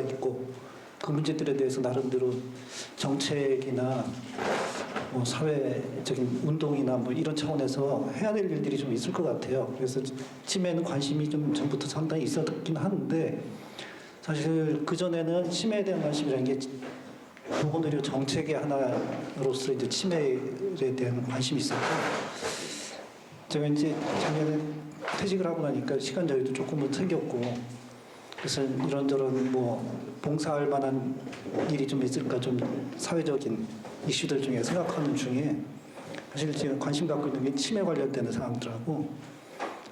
있고 그 문제들에 대해서 나름대로 정책이나 뭐 사회적인 운동이나 뭐 이런 차원에서 해야 될 일들이 좀 있을 것 같아요. 그래서 치매는 관심이 좀 전부터 상당히 있었긴 하는데 사실 그전에는 치매에 대한 관심이라는 게 오히려 정책의 하나로서 이제 치매에 대한 관심이 있었고 제가 이제 작년에 퇴직을 하고 나니까 시간 자유도 조금은 생겼고 그래서 이런저런 뭐 봉사할 만한 일이 좀 있을까 좀 사회적인 이슈들 중에 생각하는 중에 사실 지금 관심 갖고 있는 게 치매 관련되는 사항들하고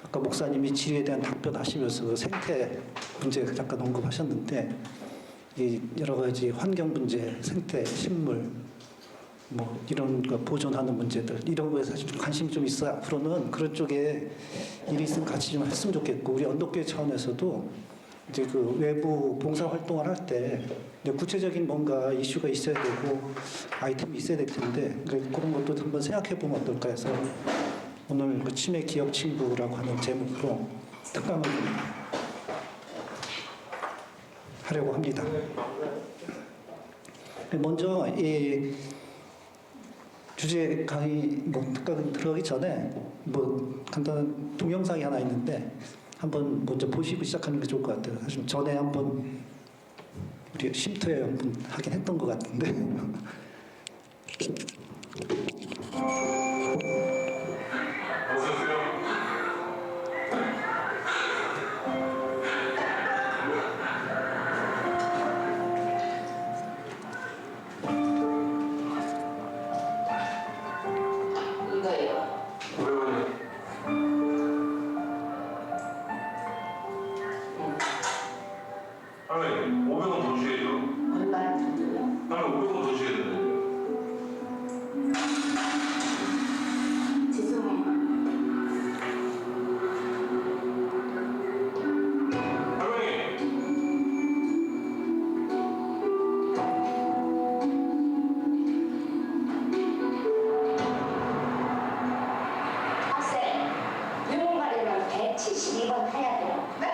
아까 목사님이 질의에 대한 답변하시면서 그 생태 문제 잠깐 언급하셨는데 이 여러 가지 환경 문제, 생태, 식물 뭐 이런 거 보존하는 문제들 이런 거에 사실 좀 관심이 좀 있어 앞으로는 그런 쪽에 일이 있으면 같이 좀 했으면 좋겠고 우리 언덕교회 차원에서도 이제 그 외부 봉사 활동을 할 때 구체적인 뭔가 이슈가 있어야 되고 아이템이 있어야 될 텐데 그런 것도 한번 생각해 보면 어떨까 해서 오늘 그 치매 기억 친구라고 하는 제목으로 특강을 좀 하려고 합니다. 먼저 이 주제 강의 뭐 특강 들어가기 전에 뭐 간단한 동영상이 하나 있는데 한번 먼저 보시고 시작하는 게 좋을 것 같아요. 사실 전에 한번 우리 쉼터에 한번 하긴 했던 것 같은데. 할머니, 500원 더 주셔야죠. 얼마 정도요? 할머니, 500원 더 주셔야 되는데. 죄송해요. 할머니! 학생, 유흥가려면 172번 타야 돼요. 네?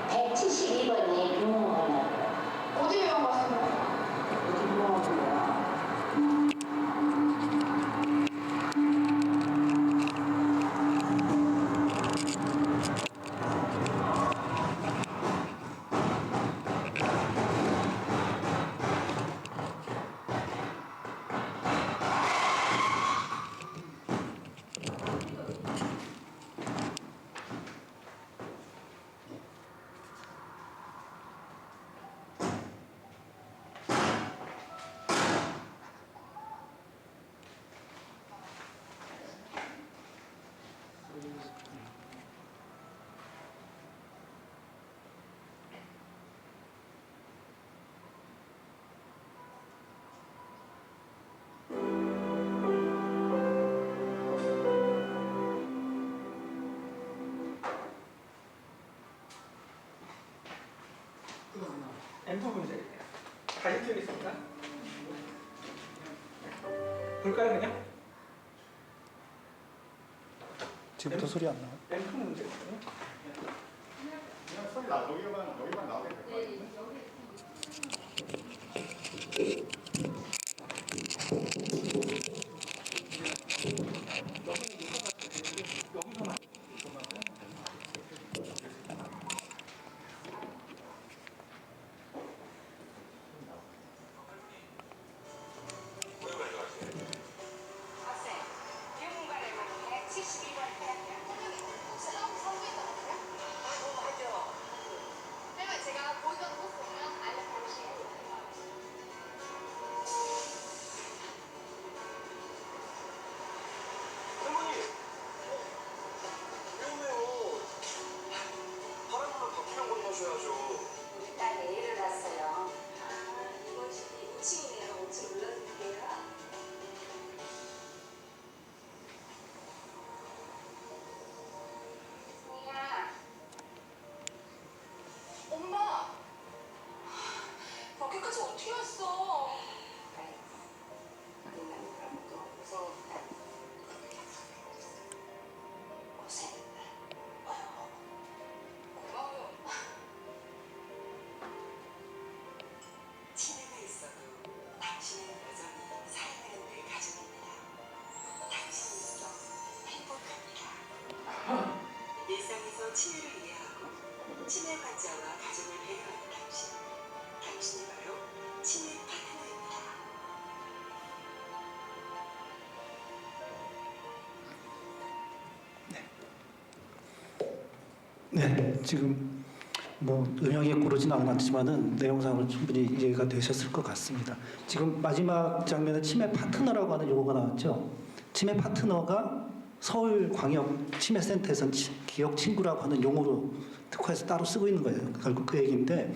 172번이 유흥가요. 어디 유학 갔어요? 어디 유흥가요? 앰프 문제 다시 튀겠습니다. 볼까요 그냥? 지금부터 소리 안 나와? 앰프 문제거든요. 그냥 소리 나 여기만 나오게 될 것 같은데. 여기서만 학생, 유흥가려면 172번 타야 돼요. 혹시 한국 사고 있다고요? 하죠. 할머니 제가 보이던 호수 치매를 이해하고 치매 환자와 가족을 배려하는 당신. 당신이 바로 치매 파트너입니다. 네, 지금 뭐 음향에 고르진 않았지만은 내용상으로 충분히 이해가 되셨을 것 같습니다. 지금 마지막 장면에 치매 파트너라고 하는 용어가 나왔죠. 치매 파트너가 서울광역 치매센터에서 기억 친구라고 하는 용어로 특화해서 따로 쓰고 있는 거예요. 결국 그 얘기인데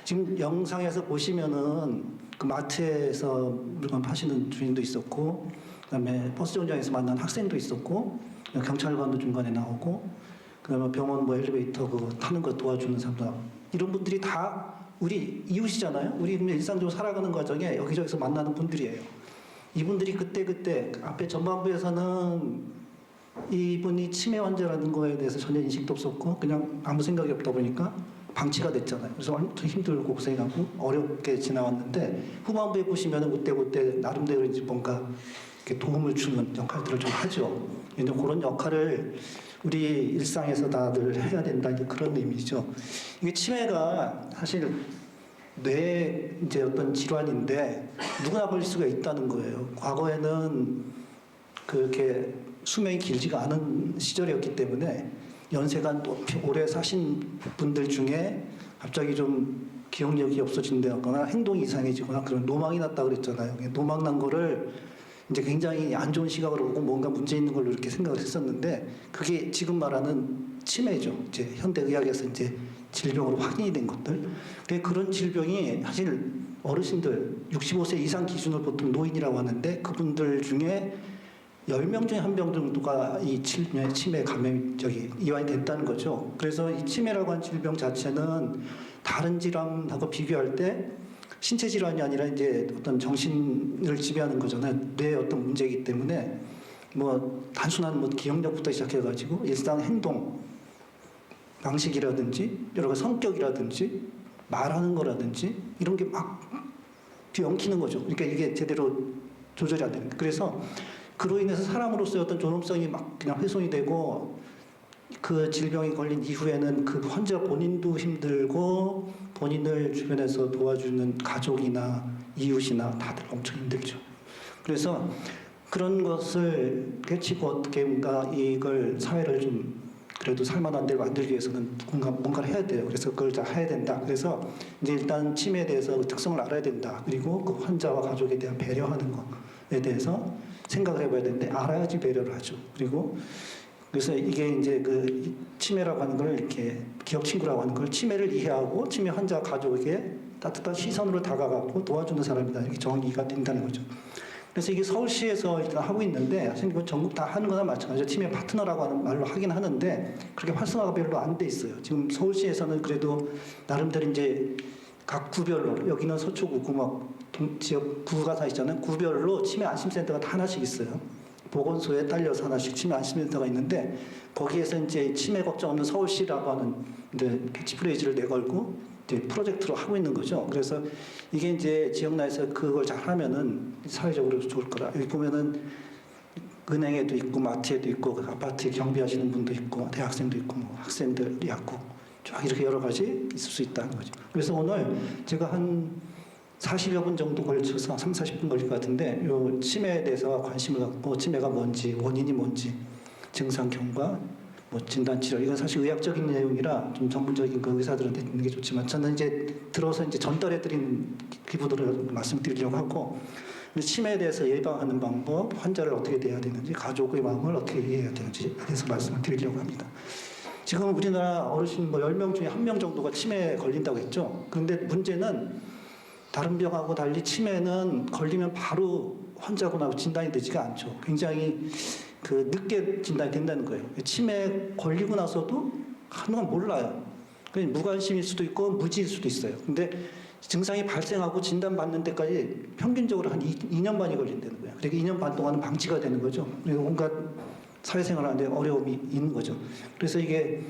지금 영상에서 보시면은 그 마트에서 물건 파시는 주인도 있었고, 그다음에 버스 정류장에서 만난 학생도 있었고, 경찰관도 중간에 나오고, 그다음에 병원 뭐 엘리베이터 그거 타는 거 도와주는 사람들, 이런 분들이 다 우리 이웃이잖아요. 우리 일상적으로 살아가는 과정에 여기저기서 만나는 분들이에요. 이분들이 그때 앞에 전반부에서는 이분이 치매 환자라는 거에 대해서 전혀 인식도 없었고 그냥 아무 생각이 없다 보니까 방치가 됐잖아요. 그래서 엄청 힘들고 고생하고 어렵게 지나왔는데 후반부에 보시면 그때 나름대로 이제 뭔가 이렇게 도움을 주는 역할들을 좀 하죠. 이제 그런 역할을 우리 일상에서 다들 해야 된다, 이제 그런 의미죠. 이게 치매가 사실 뇌 이제 어떤 질환인데 누구나 걸릴 수가 있다는 거예요. 과거에는 그렇게 수명이 길지가 않은 시절이었기 때문에 연세가 높이 오래 사신 분들 중에 갑자기 좀 기억력이 없어진다거나 행동이 이상해지거나 그런 노망이 났다 그랬잖아요. 노망 난 거를 이제 굉장히 안 좋은 시각으로 보고 뭔가 문제 있는 걸로 이렇게 생각을 했었는데 그게 지금 말하는 치매죠. 이제 현대의학에서 이제 질병으로 확인이 된 것들. 근데 그런 질병이 사실 어르신들 65세 이상 기준을 보통 노인이라고 하는데 그분들 중에 10명 중에 1명 정도가 이 치매 감염 이완이 됐다는 거죠. 그래서 이 치매라고 하는 질병 자체는 다른 질환하고 비교할 때 신체 질환이 아니라 이제 어떤 정신을 지배하는 거잖아요. 뇌의 어떤 문제이기 때문에 뭐 단순한 뭐 기억력부터 시작해가지고 일상 행동 방식이라든지 여러 가지 성격이라든지 말하는 거라든지 이런 게 막 뒤엉키는 거죠. 그러니까 이게 제대로 조절이 안 되는 거예요. 그래서 그로 인해서 사람으로서의 어떤 존엄성이 막 그냥 훼손이 되고 그 질병이 걸린 이후에는 그 환자 본인도 힘들고 본인을 주변에서 도와주는 가족이나 이웃이나 다들 엄청 힘들죠. 그래서 그런 것을 깨치고 어떻게 이걸 사회를 좀 그래도 살만한 데로 만들기 위해서는 뭔가를 해야 돼요. 그래서 그걸 다 해야 된다. 그래서 이제 일단 치매에 대해서 그 특성을 알아야 된다. 그리고 그 환자와 가족에 대한 배려하는 것에 대해서 생각을 해봐야 되는데 알아야지 배려를 하죠. 그래서 이게 이제 그 치매라고 하는 걸 이렇게 기억 친구라고 하는 걸 치매를 이해하고 치매 환자 가족에게 따뜻한 시선으로 다가가고 도와주는 사람이다. 이렇게 정의가 된다는 거죠. 그래서 이게 서울시에서 일단 하고 있는데 사실 이건 전국 다 하는 거나 마찬가지로 치매 파트너라고 하는 말로 하긴 하는데 그렇게 활성화가 별로 안 돼 있어요. 지금 서울시에서는 그래도 나름대로 이제 각 구별로 여기는 서초구고 막 지역 구가 다 있잖아요. 구별로 치매 안심센터가 다 하나씩 있어요. 보건소에 딸려서 하나씩 치매 안심센터가 있는데 거기에서 이제 치매 걱정 없는 서울시라고 하는 이제 캐치프레이즈를 내걸고 이제 프로젝트로 하고 있는 거죠. 그래서 이게 이제 지역 내에서 그걸 잘하면은 사회적으로 좋을 거라. 여기 보면은 은행에도 있고 마트에도 있고 아파트 경비하시는 분도 있고 대학생도 있고 뭐 학생들이 있고 쫙 이렇게 여러 가지 있을 수 있다는 거죠. 그래서 오늘 제가 한 40여 분 정도 걸쳐서 3, 40분 걸릴 것 같은데 요 치매에 대해서 관심을 갖고 치매가 뭔지 원인이 뭔지 증상 경과 뭐 진단 치료 이건 사실 의학적인 내용이라 좀 전문적인 그 의사들한테 듣는 게 좋지만 저는 이제 들어서 이제 전달해 드린 기부들을 말씀드리려고 하고 치매에 대해서 예방하는 방법, 환자를 어떻게 대해야 되는지, 가족의 마음을 어떻게 이해해야 되는지에 대해서 말씀을 드리려고 합니다. 지금 우리나라 어르신 뭐 10명 중에 1명 정도가 치매에 걸린다고 했죠. 그런데 문제는 다른 병하고 달리 치매는 걸리면 바로 환자구나 진단이 되지가 않죠. 굉장히 그 늦게 진단이 된다는 거예요. 치매 걸리고 나서도 한동안 몰라요. 그냥 무관심일 수도 있고 무지일 수도 있어요. 근데 증상이 발생하고 진단받는 데까지 평균적으로 한 2년 반이 걸린다는 거예요. 그러니까 2년 반 동안은 방치가 되는 거죠. 그리고 온갖 사회생활하는데 어려움이 있는 거죠. 그래서 이게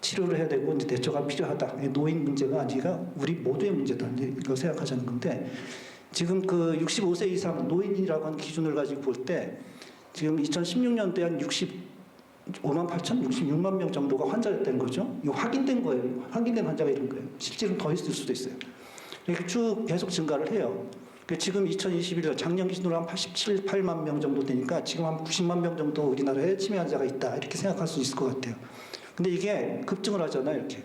치료를 해야 되고 이제 대처가 필요하다. 노인 문제가 아니라 우리 모두의 문제다. 이제 이거 생각하자는 건데 지금 그 65세 이상 노인이라고 하는 기준을 가지고 볼 때 지금 2016년도에 한 58,066만 명 정도가 환자였다는 거죠. 이거 확인된 거예요. 확인된 환자가 이런 거예요. 실제로는 더 있을 수도 있어요. 이렇게 쭉 계속 증가를 해요. 지금 2021년 작년 기준으로 한 87, 8만 명 정도 되니까 지금 한 90만 명 정도 우리나라에 치매 환자가 있다. 이렇게 생각할 수 있을 것 같아요. 근데 이게 급증을 하잖아요. 이렇게.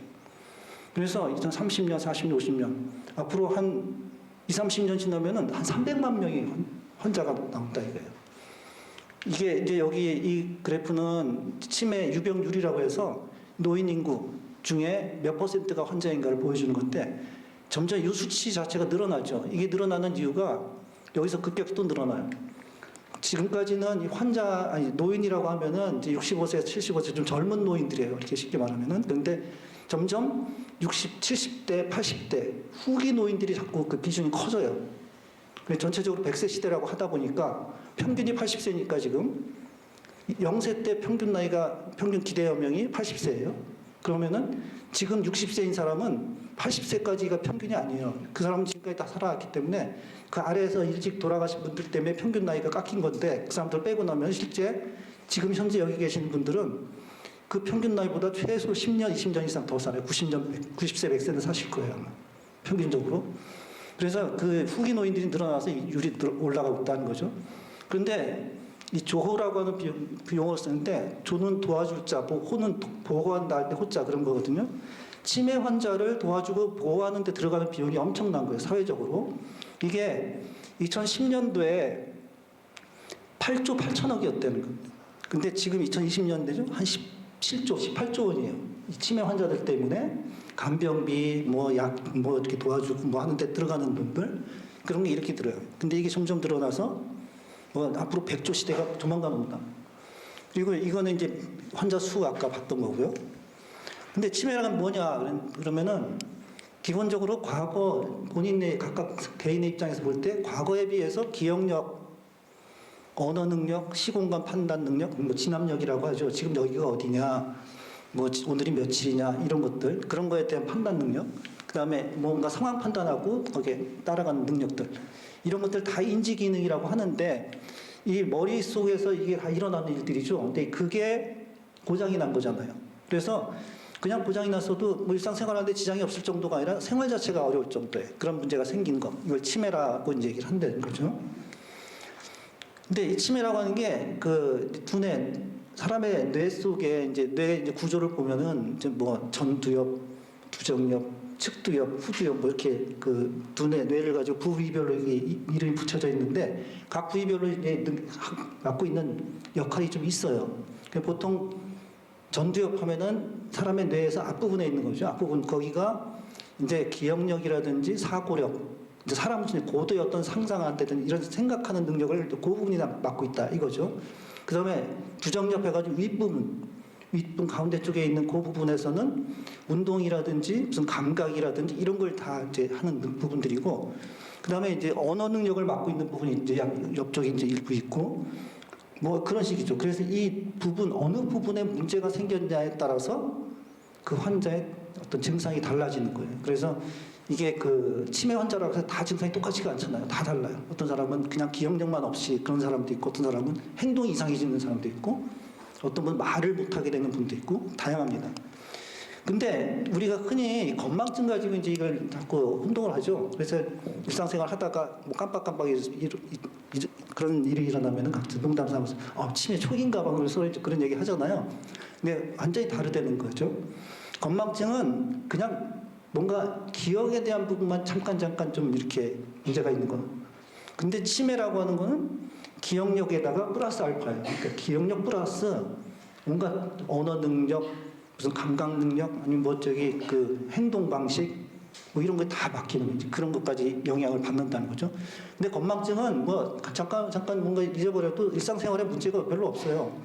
그래서 2030년, 40년, 50년 앞으로 한 20, 30년 지나면은 한 300만 명이 환자가 나온다 이거예요. 이게 이제 여기 이 그래프는 치매 유병률이라고 해서 노인 인구 중에 몇 %가 환자인가를 보여주는 건데 점점 이 수치 자체가 늘어나죠. 이게 늘어나는 이유가 여기서 급격히 또 늘어나요. 지금까지는 이 노인이라고 하면은 이제 65세에서 75세 좀 젊은 노인들이에요. 이렇게 쉽게 말하면은. 그런데 점점 60, 70대, 80대 후기 노인들이 자꾸 그 비중이 커져요. 전체적으로 100세 시대라고 하다 보니까 평균이 80세니까 지금 0세 때 평균 기대연명이 80세예요. 그러면은 지금 60세인 사람은 80세까지가 평균이 아니에요. 그 사람은 지금까지 다 살아왔기 때문에 그 아래에서 일찍 돌아가신 분들 때문에 평균 나이가 깎인 건데 그 사람들 빼고 나면 실제 지금 현재 여기 계시는 분들은 그 평균 나이보다 최소 10년, 20년 이상 더 살아요. 90세, 100세는 사실 거예요. 아마. 평균적으로. 그래서 그 후기 노인들이 늘어나서 율이 올라가고 있다는 거죠. 그런데 이 조호라고 하는 용어를 쓰는데 조는 도와줄 자, 호는 보호한다 할 때 호자 그런 거거든요. 치매 환자를 도와주고 보호하는 데 들어가는 비용이 엄청난 거예요. 사회적으로. 이게 2010년도에 8조 8천억이었다는 겁니다. 근데 지금 2020년대죠? 한 17조, 18조 원이에요. 이 치매 환자들 때문에 간병비, 이렇게 도와주고 하는데 들어가는 돈들 그런 게 이렇게 들어요. 근데 이게 점점 늘어나서 앞으로 100조 시대가 조만간 옵니다. 그리고 이거는 이제 환자 수 아까 봤던 거고요. 근데 치매란 뭐냐 그러면은 기본적으로 과거 본인의 각각 개인의 입장에서 볼 때 과거에 비해서 기억력, 언어 능력, 시공간 판단 능력, 진압력이라고 하죠. 지금 여기가 어디냐, 오늘이 며칠이냐 이런 것들 그런 거에 대한 판단 능력, 그 다음에 뭔가 상황 판단하고 거기에 따라가는 능력들 이런 것들 다 인지 기능이라고 하는데 이 머릿속에서 이게 다 일어나는 일들이죠. 근데 그게 고장이 난 거잖아요. 그래서 그냥 고장이 났어도 일상생활하는데 지장이 없을 정도가 아니라 생활 자체가 어려울 정도의 그런 문제가 생긴 거. 이걸 치매라고 이제 얘기를 한다는 거죠. 근데 이 치매라고 하는 게 그 두뇌 사람의 뇌 속에 이제 구조를 보면은 이제 전두엽, 두정엽, 측두엽, 후두엽 이렇게 그 뇌를 가지고 부위별로 이름이 붙여져 있는데 각 부위별로 이제 맡고 있는 역할이 좀 있어요. 보통 전두엽 하면은 사람의 뇌에서 앞부분에 있는 거죠. 앞부분 거기가 이제 기억력이라든지 사고력, 이제 사람 중에 고도의 어떤 상상한다든지 이런 생각하는 능력을 그 부분이 맡고 있다 이거죠. 그 다음에 두정엽 해가지고 윗부분 가운데 쪽에 있는 그 부분에서는 운동이라든지 무슨 감각이라든지 이런 걸 다 이제 하는 부분들이고, 그 다음에 이제 언어 능력을 맡고 있는 부분이 이제 옆쪽에 이제 일부 있고, 그런 식이죠. 그래서 이 부분, 어느 부분에 문제가 생겼냐에 따라서 그 환자의 어떤 증상이 달라지는 거예요. 그래서 이게 그 치매 환자라고 해서 다 증상이 똑같지가 않잖아요. 다 달라요. 어떤 사람은 그냥 기억력만 없이 그런 사람도 있고, 어떤 사람은 행동이 이상해지는 사람도 있고, 어떤 분은 말을 못하게 되는 분도 있고, 다양합니다. 근데 우리가 흔히 건망증 가지고 이제 이걸 자꾸 혼동을 하죠. 그래서 일상생활 하다가 깜빡깜빡 그런 일이 일어나면은 각자 농담 삼아서 치매 초기인가 봐 그래서 그런 얘기 하잖아요. 근데 완전히 다르다는 거죠. 건망증은 그냥 뭔가 기억에 대한 부분만 잠깐 좀 이렇게 문제가 있는 거. 근데 치매라고 하는 거는 기억력에다가 플러스 알파예요. 그러니까 기억력 플러스 뭔가 언어 능력, 무슨 감각 능력, 아니면 그 행동 방식, 이런 거 다 바뀌는 거지. 그런 것까지 영향을 받는다는 거죠. 근데 건망증은 잠깐 뭔가 잊어버려도 일상생활에 문제가 별로 없어요.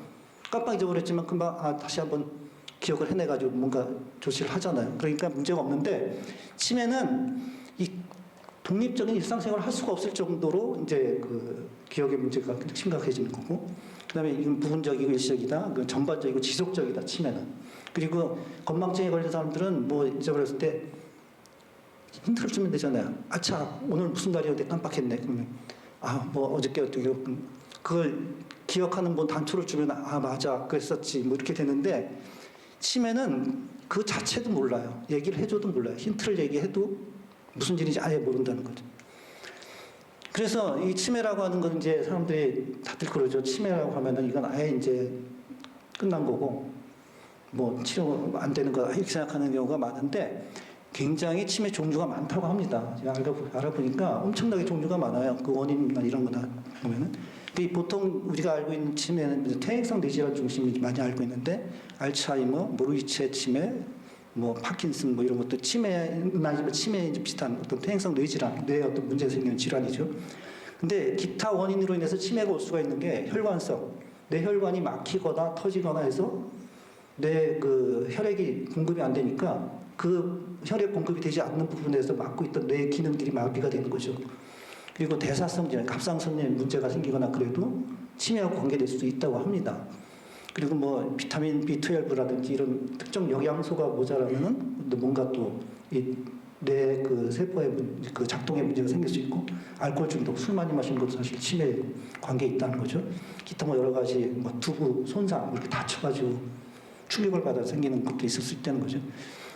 깜빡 잊어버렸지만 금방 다시 한번 기억을 해내가지고 뭔가 조치를 하잖아요. 그러니까 문제가 없는데 치매는 이 독립적인 일상생활을 할 수가 없을 정도로 이제 그 기억의 문제가 심각해지는 거고, 그다음에 이건 부분적이고 일시적이다, 그 전반적이고 지속적이다 치매는. 그리고 건망증에 걸린 사람들은 잊어버렸을 때 힌트를 주면 되잖아요. 아차 오늘 무슨 날이었는데 깜빡했네. 그러면 어저께 어떻게 그걸 기억하는 뭐 단초를 주면 아 맞아 그랬었지 뭐 이렇게 되는데 치매는 그 자체도 몰라요. 얘기를 해줘도 몰라요. 힌트를 얘기해도 무슨 일인지 아예 모른다는 거죠. 그래서 이 치매라고 하는 건 이제 사람들이 다들 그러죠. 치매라고 하면은 이건 아예 이제 끝난 거고 뭐 치료 안 되는 거 이렇게 생각하는 경우가 많은데 굉장히 치매 종류가 많다고 합니다. 제가 알아보니까 엄청나게 종류가 많아요. 그 원인이나 이런 거나 보면은. 보통 우리가 알고 있는 치매는 퇴행성 뇌질환 중심이 많이 알고 있는데 알츠하이머, 모르이체 치매, 뭐 파킨슨 뭐 이런 것도 치매나 치매에 비슷한 어떤 퇴행성 뇌질환, 뇌에 어떤 문제가 생기는 질환이죠. 근데 기타 원인으로 인해서 치매가 올 수가 있는 게 혈관성, 뇌혈관이 막히거나 터지거나 해서 뇌 그 혈액이 공급이 안 되니까 그 혈액 공급이 되지 않는 부분에서 막고 있던 뇌 기능들이 마비가 되는 거죠. 그리고 대사성 질환, 갑상선에 문제가 생기거나 그래도 치매하고 관계될 수 있다고 합니다. 그리고 뭐 비타민 B12라든지 이런 특정 영양소가 모자라면 뭔가 또 뇌 그 세포의 그 작동에 문제가 생길 수 있고 알코올 중독, 술 많이 마시는 것도 사실 치매에 관계 있다는 거죠. 기타 뭐 여러 가지 뭐 두부 손상 이렇게 다쳐가지고 충격을 받아 생기는 것도 있을 수 있다는 거죠.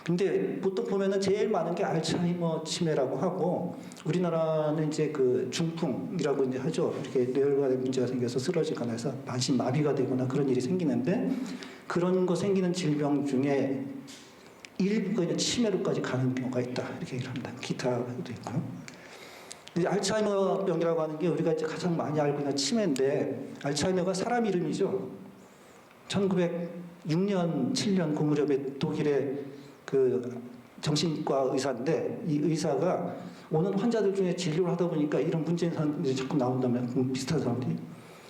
근데 보통 보면은 제일 많은 게 알츠하이머 치매라고 하고 우리나라는 이제 그 중풍이라고 이제 하죠. 이렇게 뇌혈관에 문제가 생겨서 쓰러지거나 해서 만신 마비가 되거나 그런 일이 생기는데 그런 거 생기는 질병 중에 일부가 이제 치매로까지 가는 경우가 있다. 이렇게 얘기를 합니다. 기타도 있고요. 이제 알츠하이머 병이라고 하는 게 우리가 이제 가장 많이 알고 있는 치매인데 알츠하이머가 사람 이름이죠. 1906년, 7년 그 무렵에 독일의 그 정신과 의사인데 이 의사가 오는 환자들 중에 진료를 하다 보니까 이런 문제인 사람들이 자꾸 나온다면 비슷한 사람들이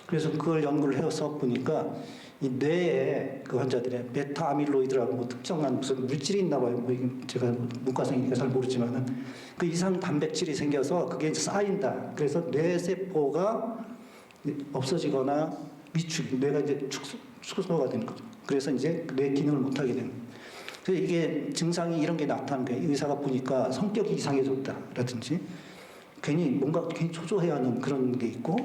그래서 그걸 연구를 해서 보니까 이 뇌에 그 환자들의 베타 아밀로이드라고 뭐 특정한 무슨 물질이 있나 봐요. 뭐 이게 제가 문과생이니까 잘 모르지만은 그 이상 단백질이 생겨서 그게 이제 쌓인다. 그래서 뇌 세포가 없어지거나 위축, 뇌가 이제 축소가 되는 거죠. 그래서 이제 뇌 기능을 못 하게 되는 거예요. 그래서 이게 증상이 이런 게 나타나는 거예요. 의사가 보니까 성격이 이상해졌다라든지 괜히 뭔가 괜히 초조해하는 그런 게 있고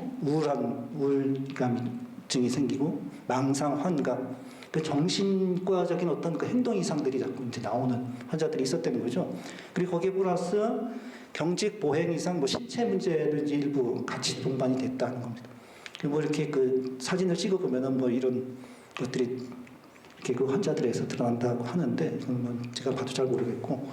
우울감증이 생기고 망상, 환각, 그 정신과적인 어떤 그 행동 이상들이 자꾸 이제 나오는 환자들이 있었다는 거죠. 그리고 거기에 플러스 경직 보행 이상, 뭐 신체 문제도 이제 일부 같이 동반이 됐다는 겁니다. 뭐 이렇게 그 사진을 찍어 보면은 뭐 이런 것들이 이렇게 그 환자들에서 드러난다고 하는데 뭐 제가 봐도 잘 모르겠고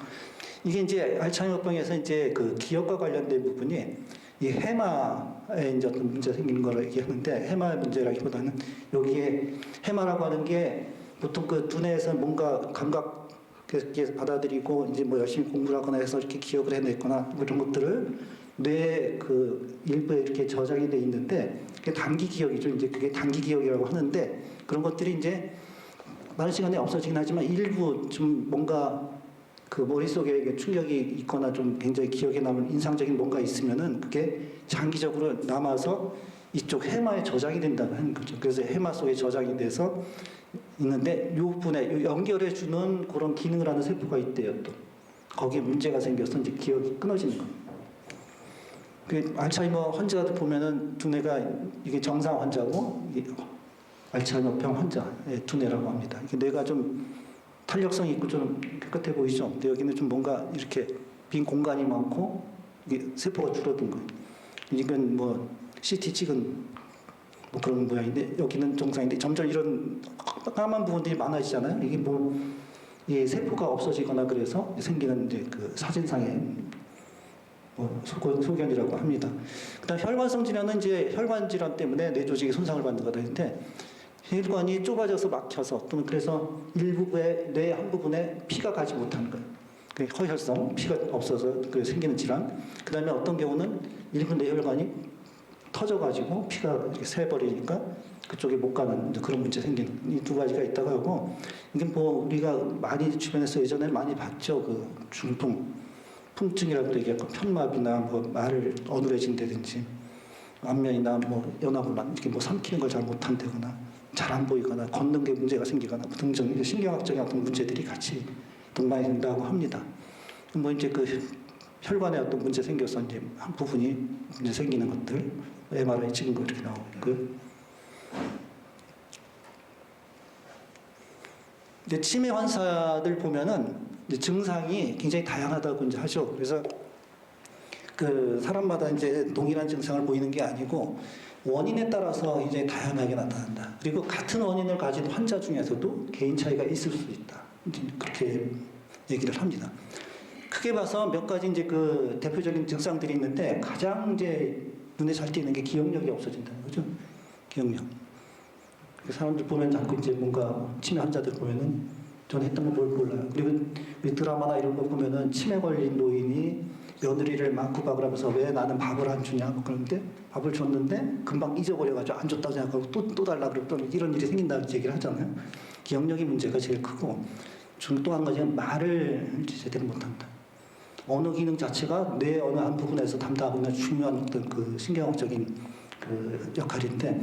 이게 이제 알츠하이머병에서 이제 그 기억과 관련된 부분이 이 해마에 이제 어떤 문제가 생기는 거를 얘기하는데 해마의 문제라기보다는 여기에 해마라고 하는 게 보통 그 두뇌에서 뭔가 감각 이렇게 받아들이고 이제 뭐 열심히 공부를 하거나 해서 이렇게 기억을 해냈거나 뭐 이런 것들을 뇌 그 일부에 이렇게 저장이 돼 있는데 그게 단기 기억이죠. 이제 그게 단기 기억이라고 하는데 그런 것들이 이제 많은 시간에 없어지긴 하지만 일부 좀 뭔가 그 머릿속에 충격이 있거나 좀 굉장히 기억에 남은 인상적인 뭔가 있으면은 그게 장기적으로 남아서 이쪽 해마에 저장이 된다는 거죠. 그래서 해마 속에 저장이 돼서 있는데 이 부분에 연결해 주는 그런 기능을 하는 세포가 있대요. 또 거기에 문제가 생겨서 이제 기억이 끊어지는 거예요. 그 알츠하이머 환자들 보면은 두뇌가 이게 정상 환자고 이게 알츠하이머병 환자의 두뇌라고 합니다. 이게 뇌가 좀 탄력성이 있고 좀 깨끗해 보이죠. 근데 여기는 좀 뭔가 이렇게 빈 공간이 많고 이게 세포가 줄어든 거예요. 이건 뭐 CT 찍은 뭐 그런 모양인데 여기는 정상인데 점점 이런 까만 부분들이 많아지잖아요. 이게 뭐 이 세포가 없어지거나 그래서 생기는 이제 그 사진상의 뭐 소견이라고 합니다. 그다음 혈관성 질환은 이제 혈관 질환 때문에 뇌 조직이 손상을 받는 거다인데 혈관이 좁아져서 막혀서 또는 그래서 일부의 뇌 한 부분에 피가 가지 못하는 거예요. 허혈성 피가 없어서 생기는 질환. 그다음에 어떤 경우는 일부 뇌혈관이 터져가지고 피가 이렇게 새버리니까 그쪽에 못 가는 그런 문제 생기는 이 두 가지가 있다고 하고 이게 뭐 우리가 많이 주변에서 예전에 많이 봤죠. 그 중풍, 풍증이라고 얘기하고 편마비나 뭐 말을 어눌해진다든지 안면이나 뭐 연화불안 이렇게 뭐 삼키는 걸 잘 못한다거나 잘 안 보이거나 걷는 게 문제가 생기거나 등등 신경학적인 어떤 문제들이 같이 동반이 된다고 합니다. 뭐 이제 그 혈관에 어떤 문제 생겨서 이제 한 부분이 문제 생기는 것들 MRI 찍은 거 이렇게 나오고 있고요. 근데 치매 환자들 보면은 이제 증상이 굉장히 다양하다고 이제 하죠. 그래서 그 사람마다 이제 동일한 증상을 보이는 게 아니고 원인에 따라서 이제 다양하게 나타난다. 그리고 같은 원인을 가진 환자 중에서도 개인 차이가 있을 수 있다. 이제 그렇게 얘기를 합니다. 크게 봐서 몇 가지 이제 그 대표적인 증상들이 있는데 가장 이제 눈에 잘 띄는 게 기억력이 없어진다는 거죠. 기억력. 사람들 보면 자꾸 이제 뭔가 치매 환자들 보면은 전 했던 거 뭘 몰라요. 그리고 이 드라마나 이런 거 보면은 치매 걸린 노인이 며느리를 막 구박을 하면서 왜 나는 밥을 안 주냐 뭐 그러는데 밥을 줬는데 금방 잊어버려가지고 안 줬다고 생각하고 또 달라 그러고 이런 일이 생긴다는 얘기를 하잖아요. 기억력이 문제가 제일 크고 또 한 가지는 말을 제대로 못한다. 언어 기능 자체가 뇌 어느 한 부분에서 담당하는 중요한 어떤 그 신경학적인 그 역할인데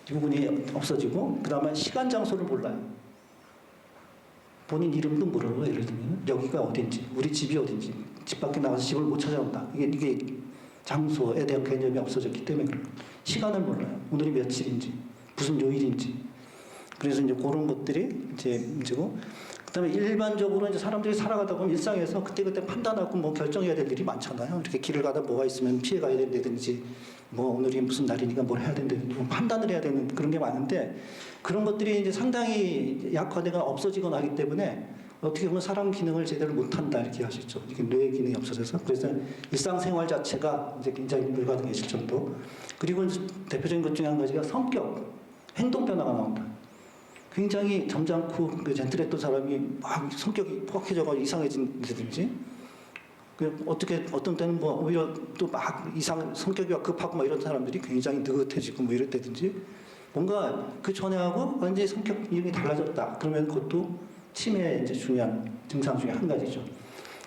이 부분이 없어지고 그다음에 시간 장소를 몰라요. 본인 이름도 모르고 예를 들면 여기가 어딘지 우리 집이 어딘지 집 밖에 나가서 집을 못 찾아온다. 이게 장소에 대한 개념이 없어졌기 때문에 그래요. 시간을 몰라요. 오늘이 며칠인지 무슨 요일인지 그래서 이제 그런 것들이 이제 문제고 그다음에 일반적으로 이제 사람들이 살아가다 보면 일상에서 그때그때 판단하고 뭐 결정해야 될 일이 많잖아요. 이렇게 길을 가다 뭐가 있으면 피해 가야 된다든지 뭐 오늘이 무슨 날이니까 뭘 해야 된다든지 뭐 판단을 해야 되는 그런 게 많은데 그런 것들이 이제 상당히 약화되거나 없어지거나 하기 때문에 어떻게 보면 사람 기능을 제대로 못한다 이렇게 하시죠. 이게 뇌 기능이 없어져서 그래서 일상생활 자체가 이제 굉장히 불가능해질 정도. 그리고 이제 대표적인 것 중에 한 가지가 성격, 행동 변화가 나온다. 굉장히 점잖고 그 젠틀했던 사람이 막 성격이 포악해져가지고 이상해진다든지 어떻게 어떤 때는 뭐 오히려 또 막 이상 성격이 급하고 막 이런 사람들이 굉장히 느긋해지고 뭐 이랬다든지 뭔가 그 전에하고 완전히 성격 이름이 달라졌다. 그러면 그것도 치매의 이제 중요한 증상 중에 한 가지죠.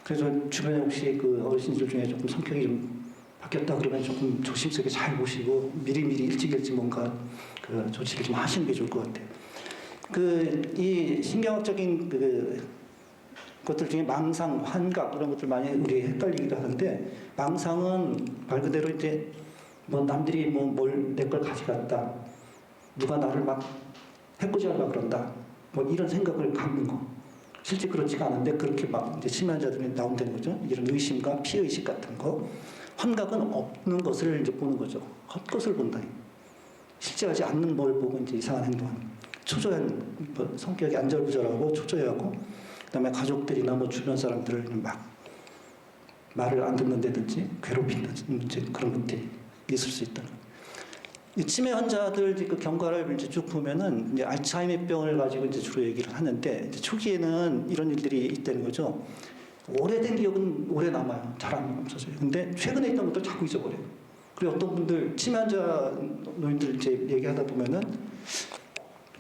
그래서 주변에 혹시 그 어르신들 중에 조금 성격이 좀 바뀌었다 그러면 조금 조심스럽게 잘 보시고 미리미리 일찍 뭔가 그 조치를 좀 하시는 게 좋을 것 같아요. 이 신경학적인 것들 중에 망상, 환각 이런 것들 많이 우리 헷갈리기도 하는데 망상은 말 그대로 이제 뭐 남들이 뭐 뭘 내 걸 가져갔다, 누가 나를 막 해코지하려고 그런다, 뭐 이런 생각을 갖는 거. 실제 그렇지가 않은데 그렇게 막 이제 치매 환자들이 나온다는 거죠. 이런 의심과 피의식 같은 거. 환각은 없는 것을 이제 보는 거죠. 헛것을 본다. 실제 하지 않는 뭘 보고 이제 이상한 행동하는. 초조한 뭐 성격이 안절부절하고 초조해하고 그다음에 가족들이나 뭐 주변 사람들을 막 말을 안 듣는다든지 괴롭힌다든지 이제 그런 것들이 있을 수 있다. 이 치매 환자들 그 경과를 이제 쭉 보면은 이제 알츠하이머병을 가지고 이제 주로 얘기를 하는데 이제 초기에는 이런 일들이 있다는 거죠. 오래된 기억은 오래 남아요. 잘 안 없어져요. 근데 최근에 있던 것도 자꾸 잊어버려요. 그리고 어떤 분들 치매 환자 노인들 이제 얘기하다 보면은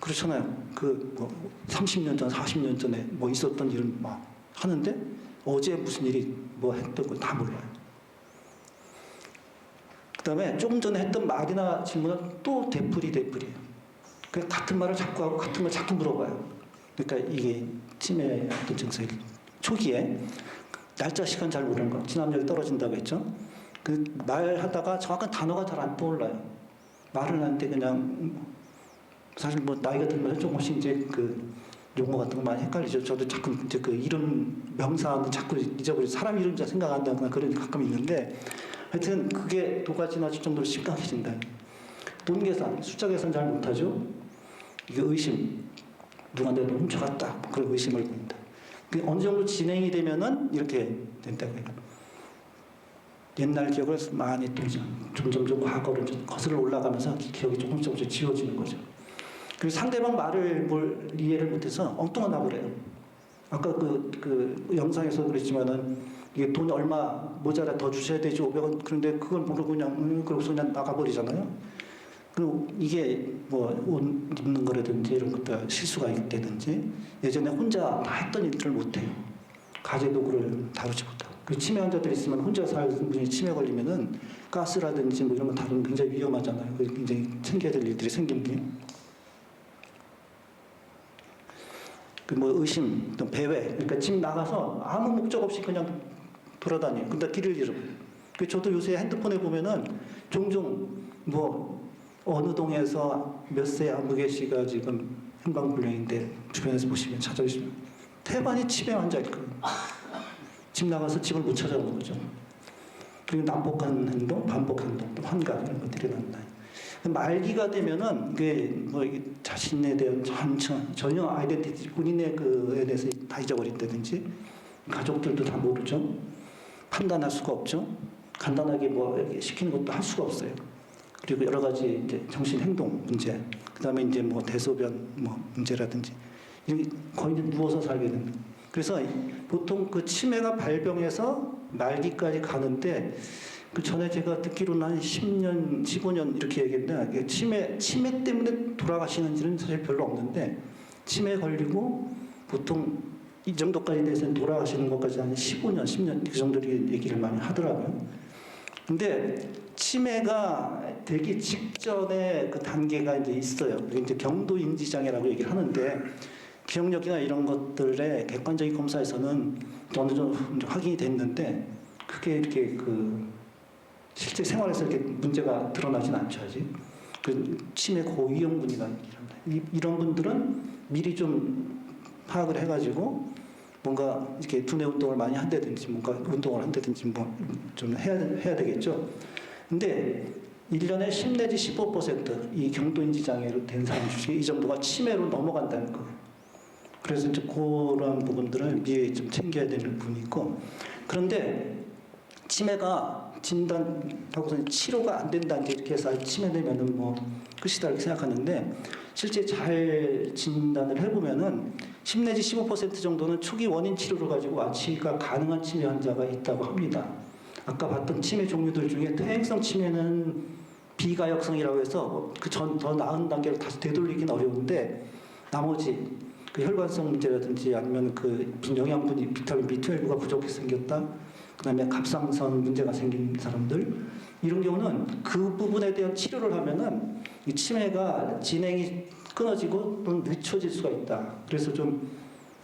그렇잖아요. 뭐 30년 전, 40년 전에 뭐 있었던 일을 막 하는데 어제 무슨 일이 뭐 했던 거 다 몰라요. 그다음에 조금 전에 했던 말이나 질문은 또 되풀이에요. 그 같은 말을 자꾸 하고 같은 걸 자꾸 물어봐요. 그러니까 이게 치매의 어떤 증상이 초기에 날짜 시간 잘 모르는 거, 지남력이 떨어진다고 했죠. 그 말하다가 정확한 단어가 잘 안 떠올라요. 말을 하는데 그냥 사실 뭐 나이가 들면 조금씩 이제 그 용어 같은 거 많이 헷갈리죠. 저도 자꾸 이제 그 이름 명사는 자꾸 잊어버리고 사람 이름 잘 생각 안 나거나 그런 게 가끔 있는데 하여튼 그게 도가 지나칠 정도로 심각해진다. 돈 계산, 숫자 계산 잘 못하죠. 이게 의심, 누구한테 훔쳐갔다 그런 의심을 보인다. 어느 정도 진행이 되면은 이렇게 된다고 해요. 옛날 기억을 많이 또 점점 과거로 거슬러 올라가면서 기억이 조금씩 지워지는 거죠. 그리고 상대방 말을 뭘 이해를 못해서 엉뚱한 답을 해요. 아까 그 영상에서 그랬지만은 이게 돈 얼마 모자라 더 주셔야 되지 500원 그런데 그걸 모르고 그냥 그러고서 그냥 나가버리잖아요. 그리고 이게 뭐 옷 입는 거라든지 이런 것들 실수가 있다든지 예전에 혼자 다 했던 일들을 못해요. 가재도구를 다루지 못하고. 그 치매 환자들 있으면 혼자 사는 분이 치매 걸리면은 가스라든지 뭐 이런 거 다루면 굉장히 위험하잖아요. 그래서 굉장히 챙겨야 될 일들이 생긴 게. 그 뭐 의심, 또 배회, 그러니까 집 나가서 아무 목적 없이 그냥 돌아다녀요. 근데 길을 잃어버려요. 그 저도 요새 핸드폰에 보면은 종종 뭐 어느 동에서 몇 세 아무개 씨가 지금 행방불명인데 주변에서 보시면 찾아주시면 태반이 치매 환자일 거예요. 집 나가서 집을 못 찾아오는 거죠. 그리고 난폭한 행동, 반복 행동, 또 환각 이런 것들이 일어난다. 말기가 되면은 이게 뭐 이게 자신에 대한 전혀 아이덴티티 본인의 그에 대해서 다 잊어버린다든지 가족들도 다 모르죠. 판단할 수가 없죠. 간단하게 뭐 이렇게 시키는 것도 할 수가 없어요. 그리고 여러 가지 이제 정신 행동 문제, 그다음에 이제 뭐 대소변 뭐 문제라든지 이게 거의 이제 누워서 살게 됩니다. 그래서 보통 그 치매가 발병해서 말기까지 가는데 그 전에 제가 듣기로는 한 10년, 15년 이렇게 얘기했는데 치매 때문에 돌아가시는지는 사실 별로 없는데 치매 걸리고 보통 이 정도까지 돼서 돌아가시는 것까지 한 15년, 10년 그 정도 얘기를 많이 하더라고요. 근데 치매가 되기 직전에 그 단계가 이제 있어요. 그게 이제 경도인지장애라고 얘기를 하는데 기억력이나 이런 것들의 객관적인 검사에서는 어느 정도 확인이 됐는데 그게 이렇게 그 실제 생활에서 이렇게 문제가 드러나진 않죠 아직. 그 치매 고위험군이라는 얘기를 이런 분들은 미리 좀 파악을 해가지고 뭔가 이렇게 두뇌 운동을 많이 한다든지 뭔가 운동을 한다든지 뭐 좀 해야 되겠죠. 근데 1년에 10 내지 15%이 경도인지 장애로 된 사람 중에 이 정도가 치매로 넘어간다는 거예요. 그래서 이제 그런 부분들을 미리 좀 챙겨야 되는 부분이 있고, 그런데 치매가 진단하고서 치료가 안 된다 이렇게 해서 치매되면은 뭐 끝이다 이렇게 생각하는데 실제 잘 진단을 해보면은 10 내지 15% 정도는 초기 원인 치료를 가지고 완치가 가능한 치매 환자가 있다고 합니다. 아까 봤던 치매 종류들 중에 퇴행성 치매는 비가역성이라고 해서 그 전 더 나은 단계로 다시 되돌리기는 어려운데 나머지 그 혈관성 문제라든지 아니면 그 영양분이 비타민 B12가 부족해서 생겼다. 그다음에 갑상선 문제가 생긴 사람들 이런 경우는 그 부분에 대한 치료를 하면은 이 치매가 진행이 끊어지고 또는 늦춰질 수가 있다. 그래서 좀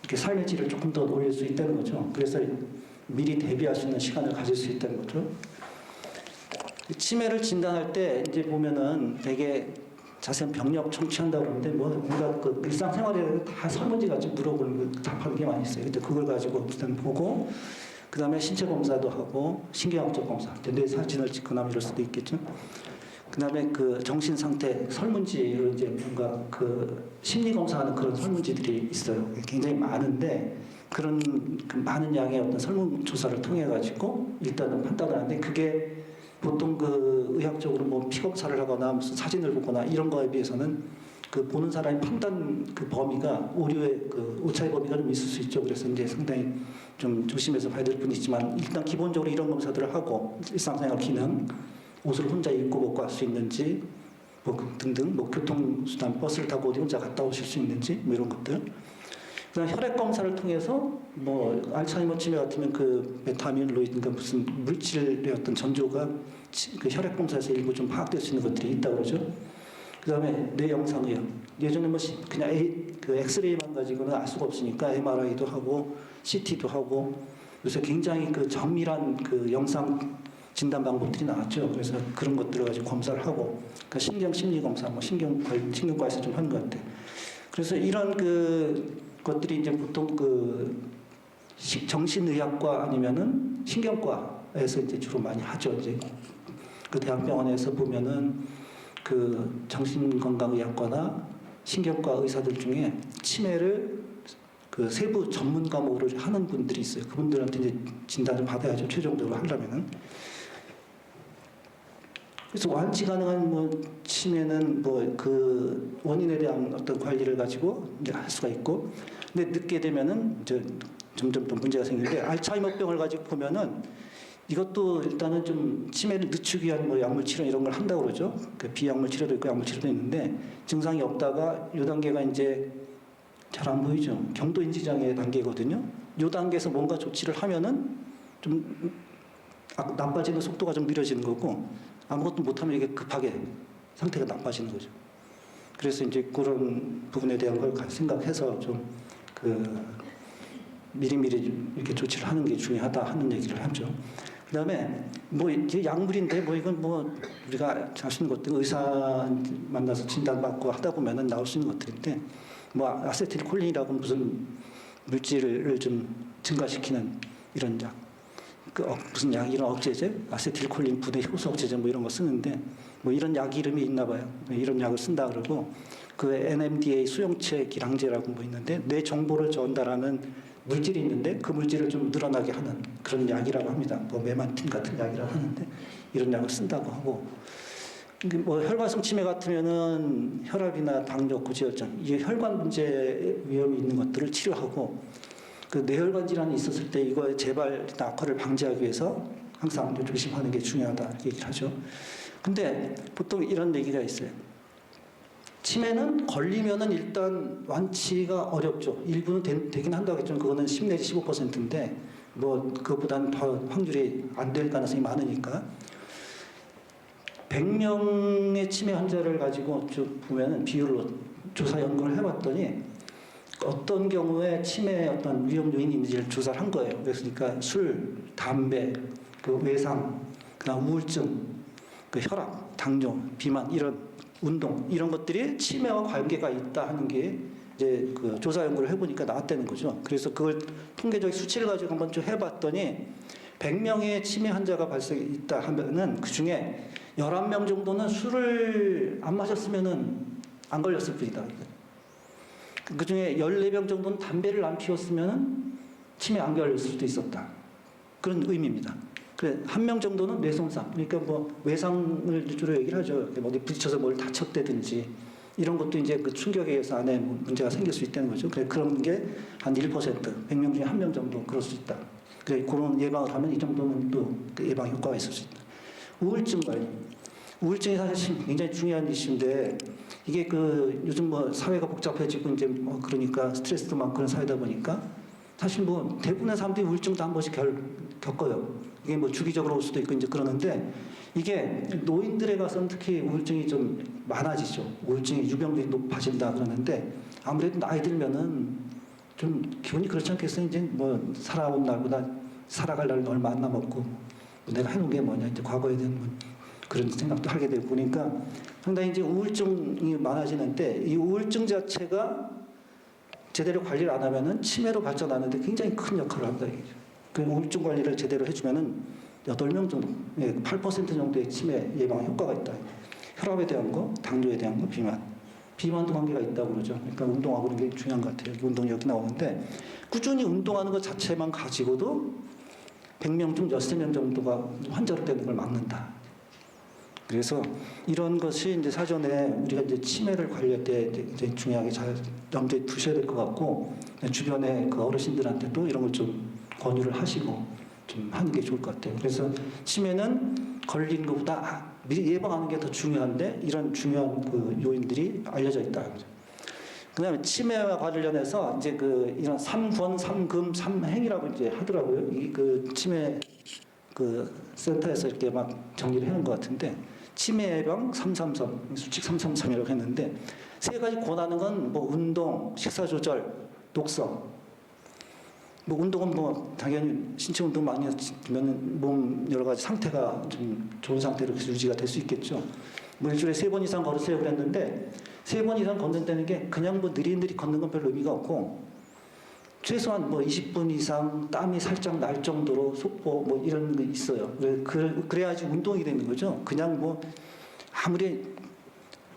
이렇게 삶의 질을 조금 더 올릴 수 있다는 거죠. 그래서 미리 대비할 수 있는 시간을 가질 수 있다는 거죠. 치매를 진단할 때 이제 보면은 되게 자세한 병력 청취한다고 그러는데 뭐 뭔가 그 일상생활에 다 설문지 가지고 물어보는 거 답하는 게 많이 있어요. 근데 그걸 가지고 일단 보고 그 다음에 신체 검사도 하고 신경학적 검사, 뇌 사진을 찍거나 이럴 수도 있겠죠. 그 다음에 그 정신 상태 설문지로 이제 뭔가 그 심리 검사하는 그런 설문지들이 있어요. 굉장히 많은데 그런 그 많은 양의 어떤 설문 조사를 통해 가지고 일단은 판단을 하는데 그게 보통 그 의학적으로 뭐 피 검사를 하거나 무슨 사진을 보거나 이런 거에 비해서는 그 보는 사람의 판단 그 범위가 오류의 그 오차의 범위가 좀 있을 수 있죠. 그래서 이제 상당히 좀 조심해서 봐야 될 분이 있지만 일단 기본적으로 이런 검사들을 하고 일상생활 기능, 옷을 혼자 입고 먹고 할 수 있는지 뭐 등등 뭐 교통수단 버스를 타고 어디 혼자 갔다 오실 수 있는지 뭐 이런 것들. 그다음 혈액 검사를 통해서 뭐 알츠하이머 치매 같으면 그 베타아밀로이드인가 무슨 물질의 어떤 전조가 그 혈액 검사에서 일부 좀 파악될 수 있는 것들이 있다고 그러죠. 그다음에 뇌 영상 의학. 예전에 뭐 그냥 그 엑스레이만 가지고는 알 수가 없으니까 MRI도 하고 CT도 하고 요새 굉장히 그 정밀한 그 영상 진단 방법들이 나왔죠. 그래서 그런 것들을 가지고 검사를 하고 그 신경 심리 검사 뭐 신경과에서 좀 하는 것 같아요. 그래서 이런 그 것들이 이제 보통 그 정신의학과 아니면은 신경과에서 이제 주로 많이 하죠. 이제 그 대학병원에서 보면은 그 정신건강의학과나 신경과 의사들 중에 치매를 그 세부 전문 과목으로 하는 분들이 있어요. 그분들한테 이제 진단을 받아야죠. 최종적으로 하려면은. 그래서 완치 가능한 뭐 치매는 뭐 그 원인에 대한 어떤 관리를 가지고 이제 할 수가 있고, 근데 늦게 되면은 이제 점점 또 문제가 생기는데 알츠하이머병을 가지고 보면은 이것도 일단은 좀 치매를 늦추기 위한 뭐 약물 치료 이런 걸 한다고 그러죠. 그 비약물 치료도 있고 약물 치료도 있는데 증상이 없다가 이 단계가 이제 잘 안 보이죠. 경도인지장애 단계거든요. 이 단계에서 뭔가 조치를 하면은 좀 나빠지는 속도가 좀 느려지는 거고 아무것도 못하면 이게 급하게 상태가 나빠지는 거죠. 그래서 이제 그런 부분에 대한 걸 생각해서 좀 그 미리미리 이렇게 조치를 하는 게 중요하다 하는 얘기를 하죠. 그다음에 뭐 이게 약물인데 뭐 이건 뭐 우리가 할 수 있는 것들 의사 만나서 진단받고 하다 보면은 나올 수 있는 것들인데 뭐 아세틸콜린이라고 무슨 물질을 좀 증가시키는 이런 약, 무슨 약 이런 억제제, 아세틸콜린 분해 효소 억제제 뭐 이런 거 쓰는데 뭐 이런 약 이름이 있나 봐요. 이런 약을 쓴다 그러고 그 NMDA 수용체 기량제라고 뭐 있는데 뇌 정보를 전달하는 물질이 있는데 그 물질을 좀 늘어나게 하는 그런 약이라고 합니다. 뭐 메만틴 같은 약이라고 하는데 이런 약을 쓴다고 하고 뭐 혈관성 치매 같으면은 혈압이나 당뇨, 고지혈증 이 혈관 문제 위험이 있는 것들을 치료하고 그 뇌혈관 질환이 있었을 때 이거의 재발이나 악화를 방지하기 위해서 항상 조심하는 게 중요하다 이렇게 얘기를 하죠. 근데 보통 이런 얘기가 있어요. 치매는 걸리면은 일단 완치가 어렵죠. 일부는 되긴 한다고 했지만 그거는 10 내지 15%인데 뭐 그것보다는 더 확률이 안 될 가능성이 많으니까 100명의 치매 환자를 가지고 쭉 보면은 비율로 조사 연구를 해봤더니 어떤 경우에 치매의 어떤 위험 요인이 있는지를 조사를 한 거예요. 그러니까 술, 담배, 그 외상, 그다음 우울증, 그 혈압, 당뇨, 비만 이런 운동 이런 것들이 치매와 관계가 있다 하는 게 이제 그 조사 연구를 해보니까 나왔다는 거죠. 그래서 그걸 통계적 수치를 가지고 한번 좀 해봤더니 100명의 치매 환자가 발생했다 하면은 그 중에 11명 정도는 술을 안 마셨으면은 안 걸렸을 뿐이다. 그 중에 14명 정도는 담배를 안 피웠으면은 치매 안 걸릴 수도 있었다. 그런 의미입니다. 그래, 1명 정도는 뇌손상, 그러니까 뭐 외상을 주로 얘기를 하죠. 어디 부딪혀서 뭘 다쳤다든지 이런 것도 이제 그 충격에 의해서 안에 문제가 생길 수 있다는 거죠. 그래, 그런 게 한 1%, 100명 중에 1명 정도 그럴 수 있다. 그래, 그런 예방을 하면 이 정도는 또 그 예방 효과가 있을 수 있다. 우울증 관리. 우울증이 사실 굉장히 중요한 이슈인데 이게 그 요즘 뭐 사회가 복잡해지고 이제 뭐 그러니까 스트레스도 많고 그런 사회다 보니까 사실 뭐 대부분의 사람들이 우울증도 한 번씩 겪어요. 이게 뭐 주기적으로 올 수도 있고 이제 그러는데 이게 노인들에 가서는 특히 우울증이 좀 많아지죠. 우울증의 유병률이 높아진다 그러는데 아무래도 나이 들면은 좀 기분이 그렇지 않겠어요? 이제 뭐 살아온 날보다 살아갈 날은 얼마 안 남았고 내가 해놓은 게 뭐냐 이제 과거에 대한 뭐 그런 생각도 하게 되고 보니까 상당히 이제 우울증이 많아지는데 이 우울증 자체가 제대로 관리를 안 하면은 치매로 발전하는데 굉장히 큰 역할을 한다 이거죠. 그 우울증 관리를 제대로 해주면은 8명 정도, 8% 정도의 치매 예방 효과가 있다. 혈압에 대한 거, 당뇨에 대한 거, 비만도 관계가 있다고 그러죠. 그러니까 운동하고 그런 게 중요한 것 같아요. 운동력이 나오는데 꾸준히 운동하는 것 자체만 가지고도 100명 중 13명 정도가 환자로 되는 걸 막는다. 그래서 이런 것이 이제 사전에 우리가 이제 치매를 관리할 때 이제 중요하게 잘 염두에 두셔야 될 것 같고 주변에 그 어르신들한테도 이런 걸 좀 권유를 하시고 좀 하는 게 좋을 것 같아요. 그래서 치매는 걸린 것보다 미리 예방하는 게 더 중요한데 이런 중요한 그 요인들이 알려져 있다. 그다음에 치매와 관련해서 이제 그 이런 3권, 3금, 3행이라고 이제 하더라고요. 이 그 치매 그 센터에서 이렇게 막 정리를 해놓은 것 같은데 치매 예방 333 수칙 333이라고 했는데 세 가지 권하는 건 뭐 운동, 식사 조절, 독서. 뭐 운동은 뭐 당연히 신체 운동 많이 하면 몸 여러 가지 상태가 좀 좋은 상태로 유지가 될 수 있겠죠. 뭐 일주일에 3번 이상 걸으세요 그랬는데 3번 이상 걷는다는 게 그냥 뭐 느릿느릿 걷는 건 별로 의미가 없고 최소한 뭐 20분 이상 땀이 살짝 날 정도로 속보 뭐 이런 게 있어요. 그래야지 운동이 되는 거죠. 그냥 뭐 아무리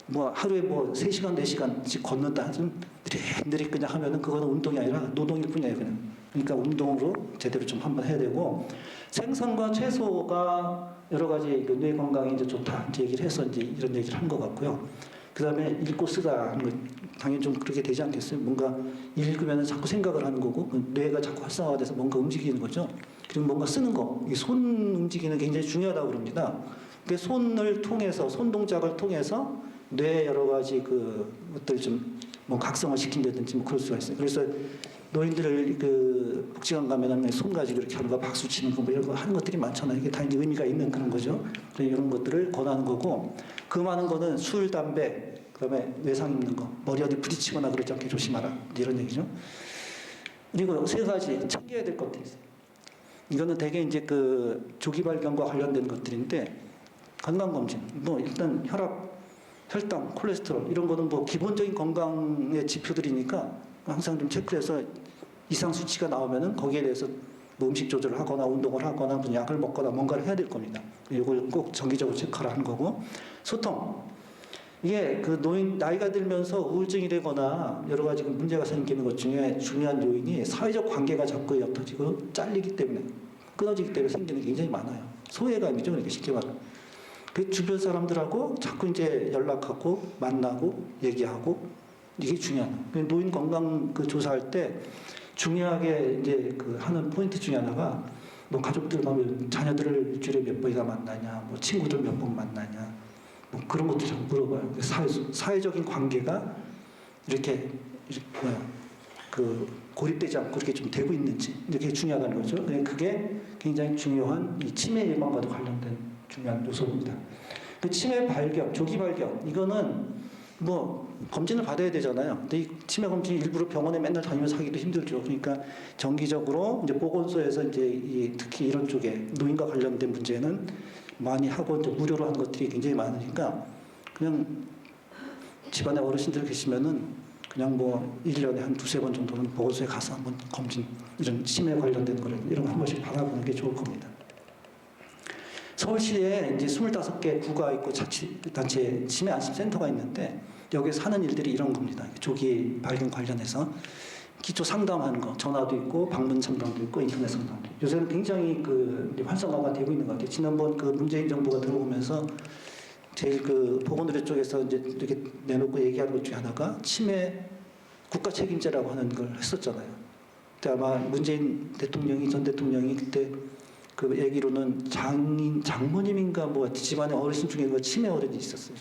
뭐 하루에 뭐 3시간, 4시간씩 걷는다 좀 느릿느릿 그냥 하면은 그거는 운동이 아니라 노동일 뿐이에요, 그냥. 그러니까 운동으로 제대로 좀 한번 해야 되고 생선과 채소가 여러 가지 그 뇌 건강에 이제 좋다 이제 얘기를 해서 이제 이런 얘기를 한 것 같고요. 그다음에 읽고 쓰다 하는 거 당연히 좀 그렇게 되지 않겠어요? 뭔가 읽으면 자꾸 생각을 하는 거고 그 뇌가 자꾸 활성화돼서 뭔가 움직이는 거죠. 그리고 뭔가 쓰는 거, 이 손 움직이는 게 굉장히 중요하다고 그럽니다. 그 손을 통해서 손 동작을 통해서 뇌 여러 가지 그 것들 좀 뭐 각성을 시킨다든지 뭐 그럴 수가 있어요. 그래서 노인들을 그 복지관 가면은 손 가지고 이렇게 하는 거 박수 치는 거 뭐 이런 거 하는 것들이 많잖아요. 이게 다 이제 의미가 있는 그런 거죠. 그래서 이런 것들을 권하는 거고 그 많은 거는 술, 담배, 그다음에 외상 입는 거, 머리 어디 부딪히거나 그러지 않게 조심하라 이런 얘기죠. 그리고 3가지 챙겨야 될 것들이 있어요. 이거는 대개 이제 그 조기 발견과 관련된 것들인데 건강 검진. 뭐 일단 혈압 혈당, 콜레스테롤 이런 거는 뭐 기본적인 건강의 지표들이니까 항상 좀 체크해서 이상 수치가 나오면은 거기에 대해서 뭐 음식 조절을 하거나 운동을 하거나 무슨 약을 먹거나 뭔가를 해야 될 겁니다. 이걸 꼭 정기적으로 체크를 하는 거고. 소통. 이게 그 노인 나이가 들면서 우울증이 되거나 여러 가지 문제가 생기는 것 중에 중요한 요인이 사회적 관계가 자꾸 옅어지고 잘리기 때문에 끊어지기 때문에 생기는 게 굉장히 많아요. 소외감이죠, 이렇게 쉽게 말하면. 그 주변 사람들하고 자꾸 이제 연락하고 만나고 얘기하고 이게 중요한. 노인 건강 그 조사할 때 중요하게 이제 그 하는 포인트 중에 하나가 뭐 가족들 보면 자녀들을 일주일에 몇 번이나 만나냐, 뭐 친구들 몇 번 만나냐, 뭐 그런 것들 좀 물어봐요. 사회적인 관계가 이렇게 그 고립되지 않고 그렇게 좀 되고 있는지 이렇게 중요하다는 거죠. 그게 굉장히 중요한 이 치매 예방과도 관련된 중요한 요소입니다. 그 치매 발견, 조기 발견 이거는 뭐 검진을 받아야 되잖아요. 근데 이 치매 검진 일부러 병원에 맨날 다니면서 하기도 힘들죠. 그러니까 정기적으로 이제 보건소에서 이제 특히 이런 쪽에 노인과 관련된 문제는 많이 하고 이제 무료로 하는 것들이 굉장히 많으니까 그냥 집안에 어르신들 계시면은 그냥 뭐 1년에 한 두세 번 정도는 보건소에 가서 한번 검진 이런 치매 관련된 거를 이런 거 한 번씩 받아보는 게 좋을 겁니다. 서울시에 이제 25개 구가 있고 자치단체 치매 안심센터가 있는데 여기에 사는 일들이 이런 겁니다. 조기 발견 관련해서 기초 상담하는 거, 전화도 있고 방문 상담도 있고 인터넷 상담도 있고 요새는 굉장히 그 활성화가 되고 있는 것 같아요. 지난번 그 문재인 정부가 들어오면서 제일 그 보건의료 쪽에서 이제 이렇게 내놓고 얘기하는 것 중에 하나가 치매 국가 책임제라고 하는 걸 했었잖아요. 그때 아마 문재인 대통령이 전 대통령이 그때 그 얘기로는 장모님인가 뭐 집안의 어르신 중에 그 치매 어른이 있었어요.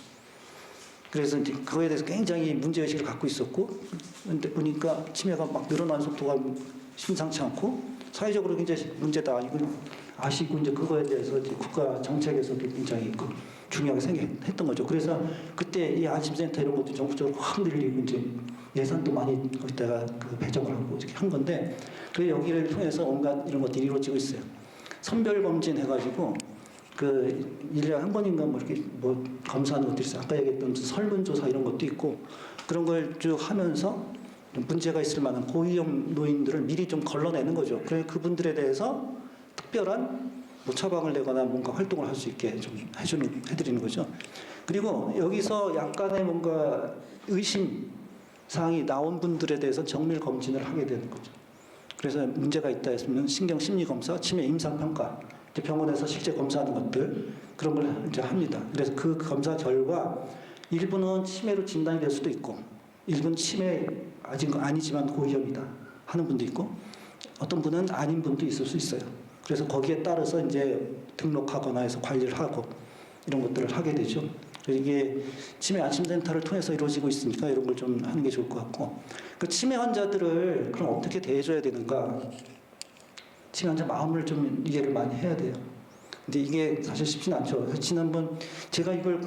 그래서 이제 그거에 대해서 굉장히 문제의식을 갖고 있었고, 근데 보니까 치매가 막 늘어나는 속도가 심상치 않고, 사회적으로 굉장히 문제다. 이걸 아시고, 이제 그거에 대해서 이제 국가 정책에서도 굉장히 중요하게 했던 거죠. 그래서 그때 이 안심센터 이런 것도 전국적으로 확 늘리고, 이제 예산도 많이 거기다가 그 배정을 하고 이렇게 한 건데, 그 여기를 통해서 온갖 이런 것들이 이루어지고 있어요. 선별검진 해가지고, 그 1년에 한 번인가 뭐 이렇게 뭐 검사하는 것들이 있어요. 아까 얘기했던 설문조사 이런 것도 있고 그런 걸 쭉 하면서 문제가 있을 만한 고위험 노인들을 미리 좀 걸러내는 거죠. 그래 그분들에 대해서 특별한 뭐 처방을 내거나 뭔가 활동을 할 수 있게 좀 해드리는 거죠. 그리고 여기서 약간의 뭔가 의심 사항이 나온 분들에 대해서 정밀 검진을 하게 되는 거죠. 그래서 문제가 있다 했으면 신경 심리 검사, 치매 임상 평가 병원에서 실제 검사하는 것들 그런 걸 이제 합니다. 그래서 그 검사 결과 일부는 치매로 진단이 될 수도 있고 일부는 치매 아직 아니지만 고위험이다 하는 분도 있고 어떤 분은 아닌 분도 있을 수 있어요. 그래서 거기에 따라서 이제 등록하거나 해서 관리를 하고 이런 것들을 하게 되죠. 그래서 이게 치매 안심센터를 통해서 이루어지고 있으니까 이런 걸 좀 하는 게 좋을 것 같고 그 치매 환자들을 그럼 어떻게 대해줘야 되는가? 치매 환자 마음을 좀 이해를 많이 해야 돼요. 근데 이게 사실 쉽지는 않죠. 지난번 제가 이걸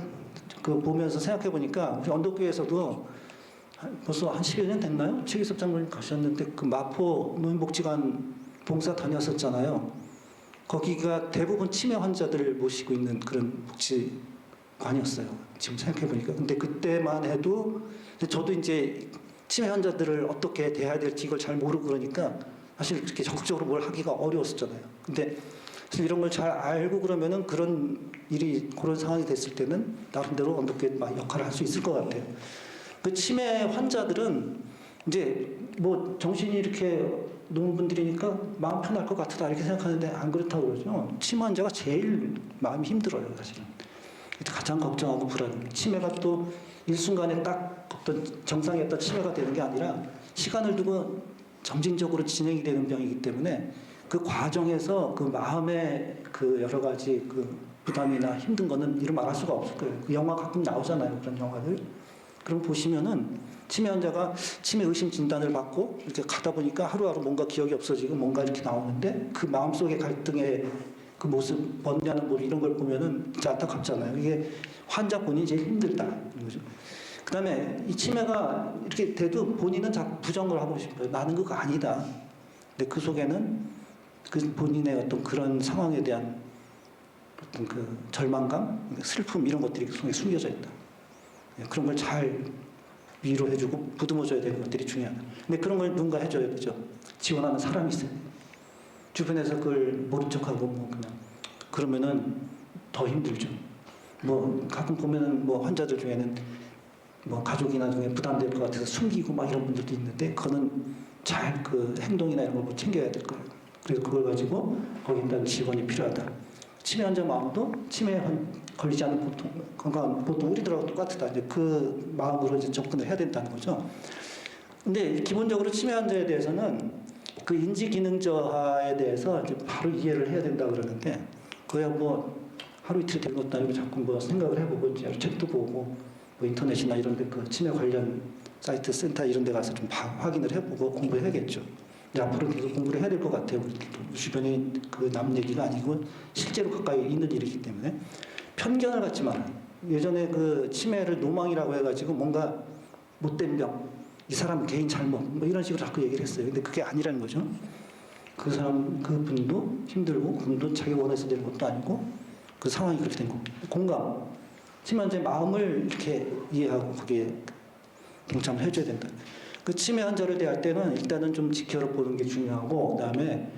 그 보면서 생각해 보니까 우리 언덕교회에서도 벌써 한 10여 년 됐나요? 최기섭 장로님 가셨는데 그 마포 노인복지관 봉사 다녔었잖아요. 거기가 대부분 치매 환자들을 모시고 있는 그런 복지관이었어요. 지금 생각해 보니까. 근데 그때만 해도 저도 이제 치매 환자들을 어떻게 대해야 될지 이걸 잘 모르고 그러니까 사실 이렇게 적극적으로 뭘 하기가 어려웠었잖아요. 근데 사실 이런 걸 잘 알고 그러면은 그런 상황이 됐을 때는 나름대로 언덕교회 역할을 할 수 있을 것 같아요. 그 치매 환자들은 이제 뭐 정신이 이렇게 놓은 분들이니까 마음 편할 것 같다 이렇게 생각하는데 안 그렇다고 그러죠. 치매 환자가 제일 마음이 힘들어요, 사실은. 가장 걱정하고 불안. 치매가 또 일순간에 딱 어떤 정상이었던 치매가 되는 게 아니라 시간을 두고 점진적으로 진행이 되는 병이기 때문에 그 과정에서 그 마음의 그 여러 가지 그 부담이나 힘든 거는 이루 말할 수가 없을 거예요. 그 영화 가끔 나오잖아요. 그런 영화들. 그럼 보시면은 치매 환자가 치매 의심 진단을 받고 이렇게 가다 보니까 하루하루 뭔가 기억이 없어지고 뭔가 이렇게 나오는데 그 마음속의 갈등의 그 모습, 번뇌하는 모습 이런 걸 보면은 진짜 안타깝잖아요. 이게 환자 본인이 제일 힘들다. 이런 거죠. 그 다음에 이 치매가 이렇게 돼도 본인은 자꾸 부정을 하고 싶어요. 나는 그거 아니다. 근데 그 속에는 그 본인의 어떤 그런 상황에 대한 어떤 그 절망감, 슬픔 이런 것들이 그 속에 숨겨져 있다. 그런 걸 잘 위로해주고 보듬어줘야 되는 것들이 중요하다. 근데 그런 걸 누군가 해줘야 되죠. 지원하는 사람이 있어요. 주변에서 그걸 모른 척하고 뭐 그냥 그러면은 더 힘들죠. 뭐 가끔 보면은 뭐 환자들 중에는 뭐 가족이나 중에 부담될 것 같아서 숨기고 막 이런 분들도 있는데 그거는 잘 그 행동이나 이런 걸 챙겨야 될 거예요. 그래서 그걸 가지고 거기다 지원이 필요하다. 치매 환자 마음도 치매에 걸리지 않은 보통 건강 보통 우리들하고 똑같다. 이제 그 마음으로 이제 접근을 해야 된다는 거죠. 근데 기본적으로 치매 환자에 대해서는 그 인지 기능 저하에 대해서 이제 바로 이해를 해야 된다 그러는데 그야 뭐 하루 이틀 된 것도 아니고 자꾸 뭐 생각을 해보고 이제 책도 보고 뭐 인터넷이나 이런 데 그 치매 관련 사이트 센터 이런 데 가서 좀 확인을 해보고 공부해야겠죠. 이제 앞으로 계속 공부를 해야 될 것 같아요. 주변에 그 남 얘기가 아니고 실제로 가까이 있는 일이기 때문에 편견을 갖지 말아요. 예전에 그 치매를 노망이라고 해가지고 뭔가 못된 병, 이 사람 개인 잘못 뭐 이런 식으로 자꾸 얘기를 했어요. 근데 그게 아니라는 거죠. 그 사람 그 분도 힘들고 그분도 자기 원해서 된 것도 아니고 그 상황이 그렇게 된 거고 공감. 치매 환자의 마음을 이렇게 이해하고 거기에 동참을 해줘야 된다. 그 치매 환자를 대할 때는 일단은 좀 지켜보는 게 중요하고 그다음에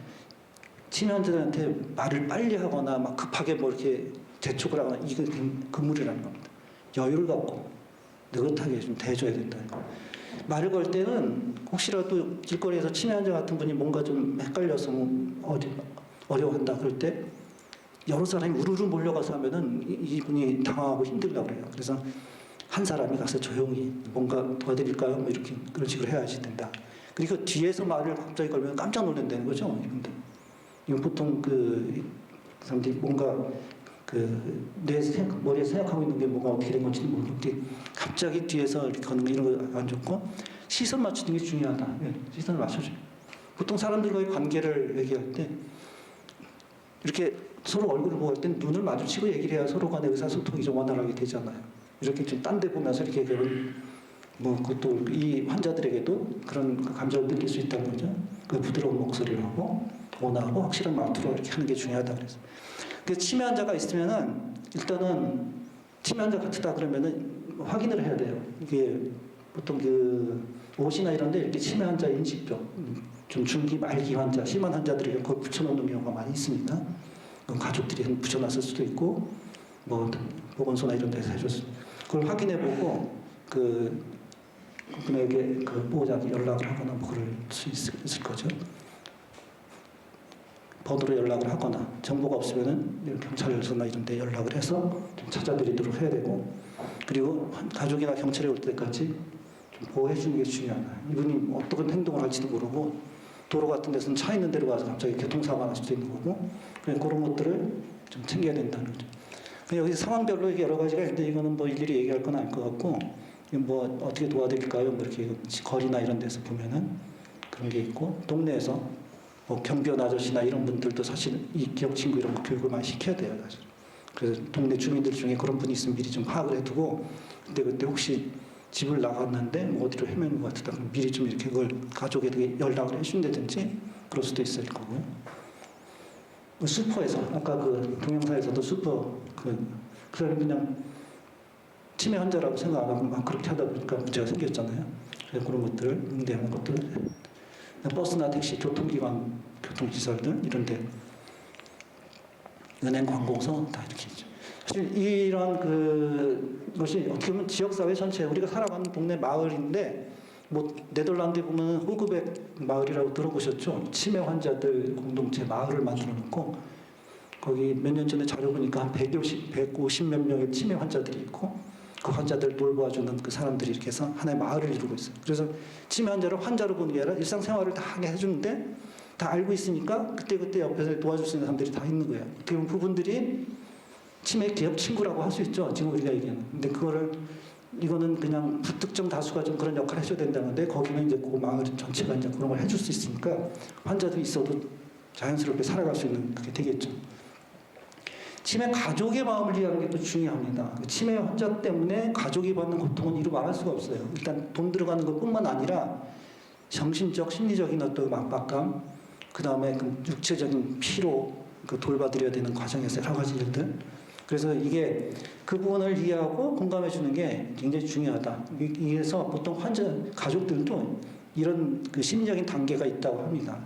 치매 환자들한테 말을 빨리 하거나 막 급하게 뭐 이렇게 재촉을 하거나 이거 금물이라는 겁니다. 여유를 갖고 느긋하게 좀 대해줘야 된다. 말을 걸 때는 혹시라도 길거리에서 치매 환자 같은 분이 뭔가 좀 헷갈려서 어려워한다 그럴 때 여러 사람이 우르르 몰려가서 하면은 이분이 당황하고 힘들다고 그래요. 그래서 한 사람이 가서 조용히 뭔가 도와드릴까요? 뭐 이렇게 그런 식으로 해야지 된다. 그리고 뒤에서 말을 갑자기 걸면 깜짝 놀란다는 거죠. 이분들. 이건 보통 그 사람들이 뭔가 그 머리에 생각하고 있는 게 뭐가 어떻게 된 건지 모르는데 갑자기 뒤에서 이렇게 거는 거 이런 거 안 좋고 시선 맞추는 게 중요하다. 시선을 맞춰줘요. 보통 사람들과의 관계를 얘기할 때 이렇게 서로 얼굴을 보고 할 땐 눈을 마주치고 얘기를 해야 서로 간의 의사소통이 좀 원활하게 되잖아요. 이렇게 좀 딴 데 보면서 이렇게 뭐 그것도 이 환자들에게도 그런 감정을 느낄 수 있다는 거죠. 그 부드러운 목소리로 하고 온화하고 확실한 말투로 이렇게 하는 게 중요하다 그래서. 그 치매 환자가 있으면은 일단은 치매 환자 같다 그러면은 확인을 해야 돼요. 이게 보통 그 옷이나 이런데 이렇게 치매 환자 인식표, 좀 중기 말기 환자, 심한 환자들에게 그걸 붙여놓는 경우가 많이 있습니다. 가족들이 붙여놨을 수도 있고, 뭐 보건소나 이런 데서 해줬을 그걸 확인해보고 그분에게 그 보호자에게 연락을 하거나 뭐 그럴 수 있을 거죠. 번호로 연락을 하거나 정보가 없으면은 경찰서나 이런 데 연락을 해서 좀 찾아드리도록 해야 되고 그리고 가족이나 경찰이 올 때까지 좀 보호해 주는 게 중요하다. 이분이 어떤 행동을 할지도 모르고 도로 같은 데서는 차 있는 데로 가서 갑자기 교통사고가 날 수도 있는 거고 그런 것들을 좀 챙겨야 된다는 거죠. 여기 상황별로 이게 여러 가지가 있는데 이거는 뭐 일일이 얘기할 건 아닐 것 같고 뭐 어떻게 도와드릴까요? 뭐 이렇게 거리나 이런 데서 보면은 그런 게 있고 동네에서 뭐 경비원 아저씨나 이런 분들도 사실 이 기억 친구 이런 거 교육을 많이 시켜야 돼요, 사실. 그래서 동네 주민들 중에 그런 분이 있으면 미리 좀 파악을 해두고 그때 혹시 집을 나갔는데 뭐 어디로 헤매는 것 같다 그럼 미리 좀 이렇게 그걸 가족에게 연락을 해준다든지 그럴 수도 있을 거고요. 슈퍼에서 아까 그 동영상에서도 슈퍼 그 사람이 그냥 치매 환자라고 생각 안 하고 막 그렇게 하다 보니까 문제가 생겼잖아요. 그래서 그런 것들을 응대하는 것들 버스나 택시, 교통기관, 교통시설들 이런 데 은행, 관공서 다 이렇게 있죠. 사실 이런 것이 어떻게 보면 지역사회 전체 우리가 살아가는 동네 마을인데 뭐 네덜란드에 보면 호그백 마을이라고 들어보셨죠? 치매 환자들 공동체 마을을 만들어 놓고 거기 몇 년 전에 자료 보니까 한 150 몇 명의 치매 환자들이 있고 그 환자들 돌보아주는 그 사람들이 이렇게 해서 하나의 마을을 이루고 있어요. 그래서 치매 환자를 환자로 보는 게 아니라 일상생활을 다 하게 해주는데 다 알고 있으니까 그때 옆에서 도와줄 수 있는 사람들이 다 있는 거예요. 어떻게 보면 그분들이 치매 기업 친구라고 할 수 있죠. 지금 우리가 얘기하는. 근데 이거는 그냥 특정 다수가 좀 그런 역할을 해줘야 된다는데 거기는 이제 그 마을 전체가 이제 그런 걸 해줄 수 있으니까 환자들이 있어도 자연스럽게 살아갈 수 있는 그게 되겠죠. 치매 가족의 마음을 이해하는 게 또 중요합니다. 치매 환자 때문에 가족이 받는 고통은 이루 말할 수가 없어요. 일단 돈 들어가는 것뿐만 아니라 정신적, 심리적인 어떤 압박감, 그 다음에 그 육체적인 피로, 그 돌봐드려야 되는 과정에서 여러 가지 일들, 그래서 이게 그 부분을 이해하고 공감해 주는 게 굉장히 중요하다. 이래서 보통 환자 가족들도 이런 그 심리적인 단계가 있다고 합니다.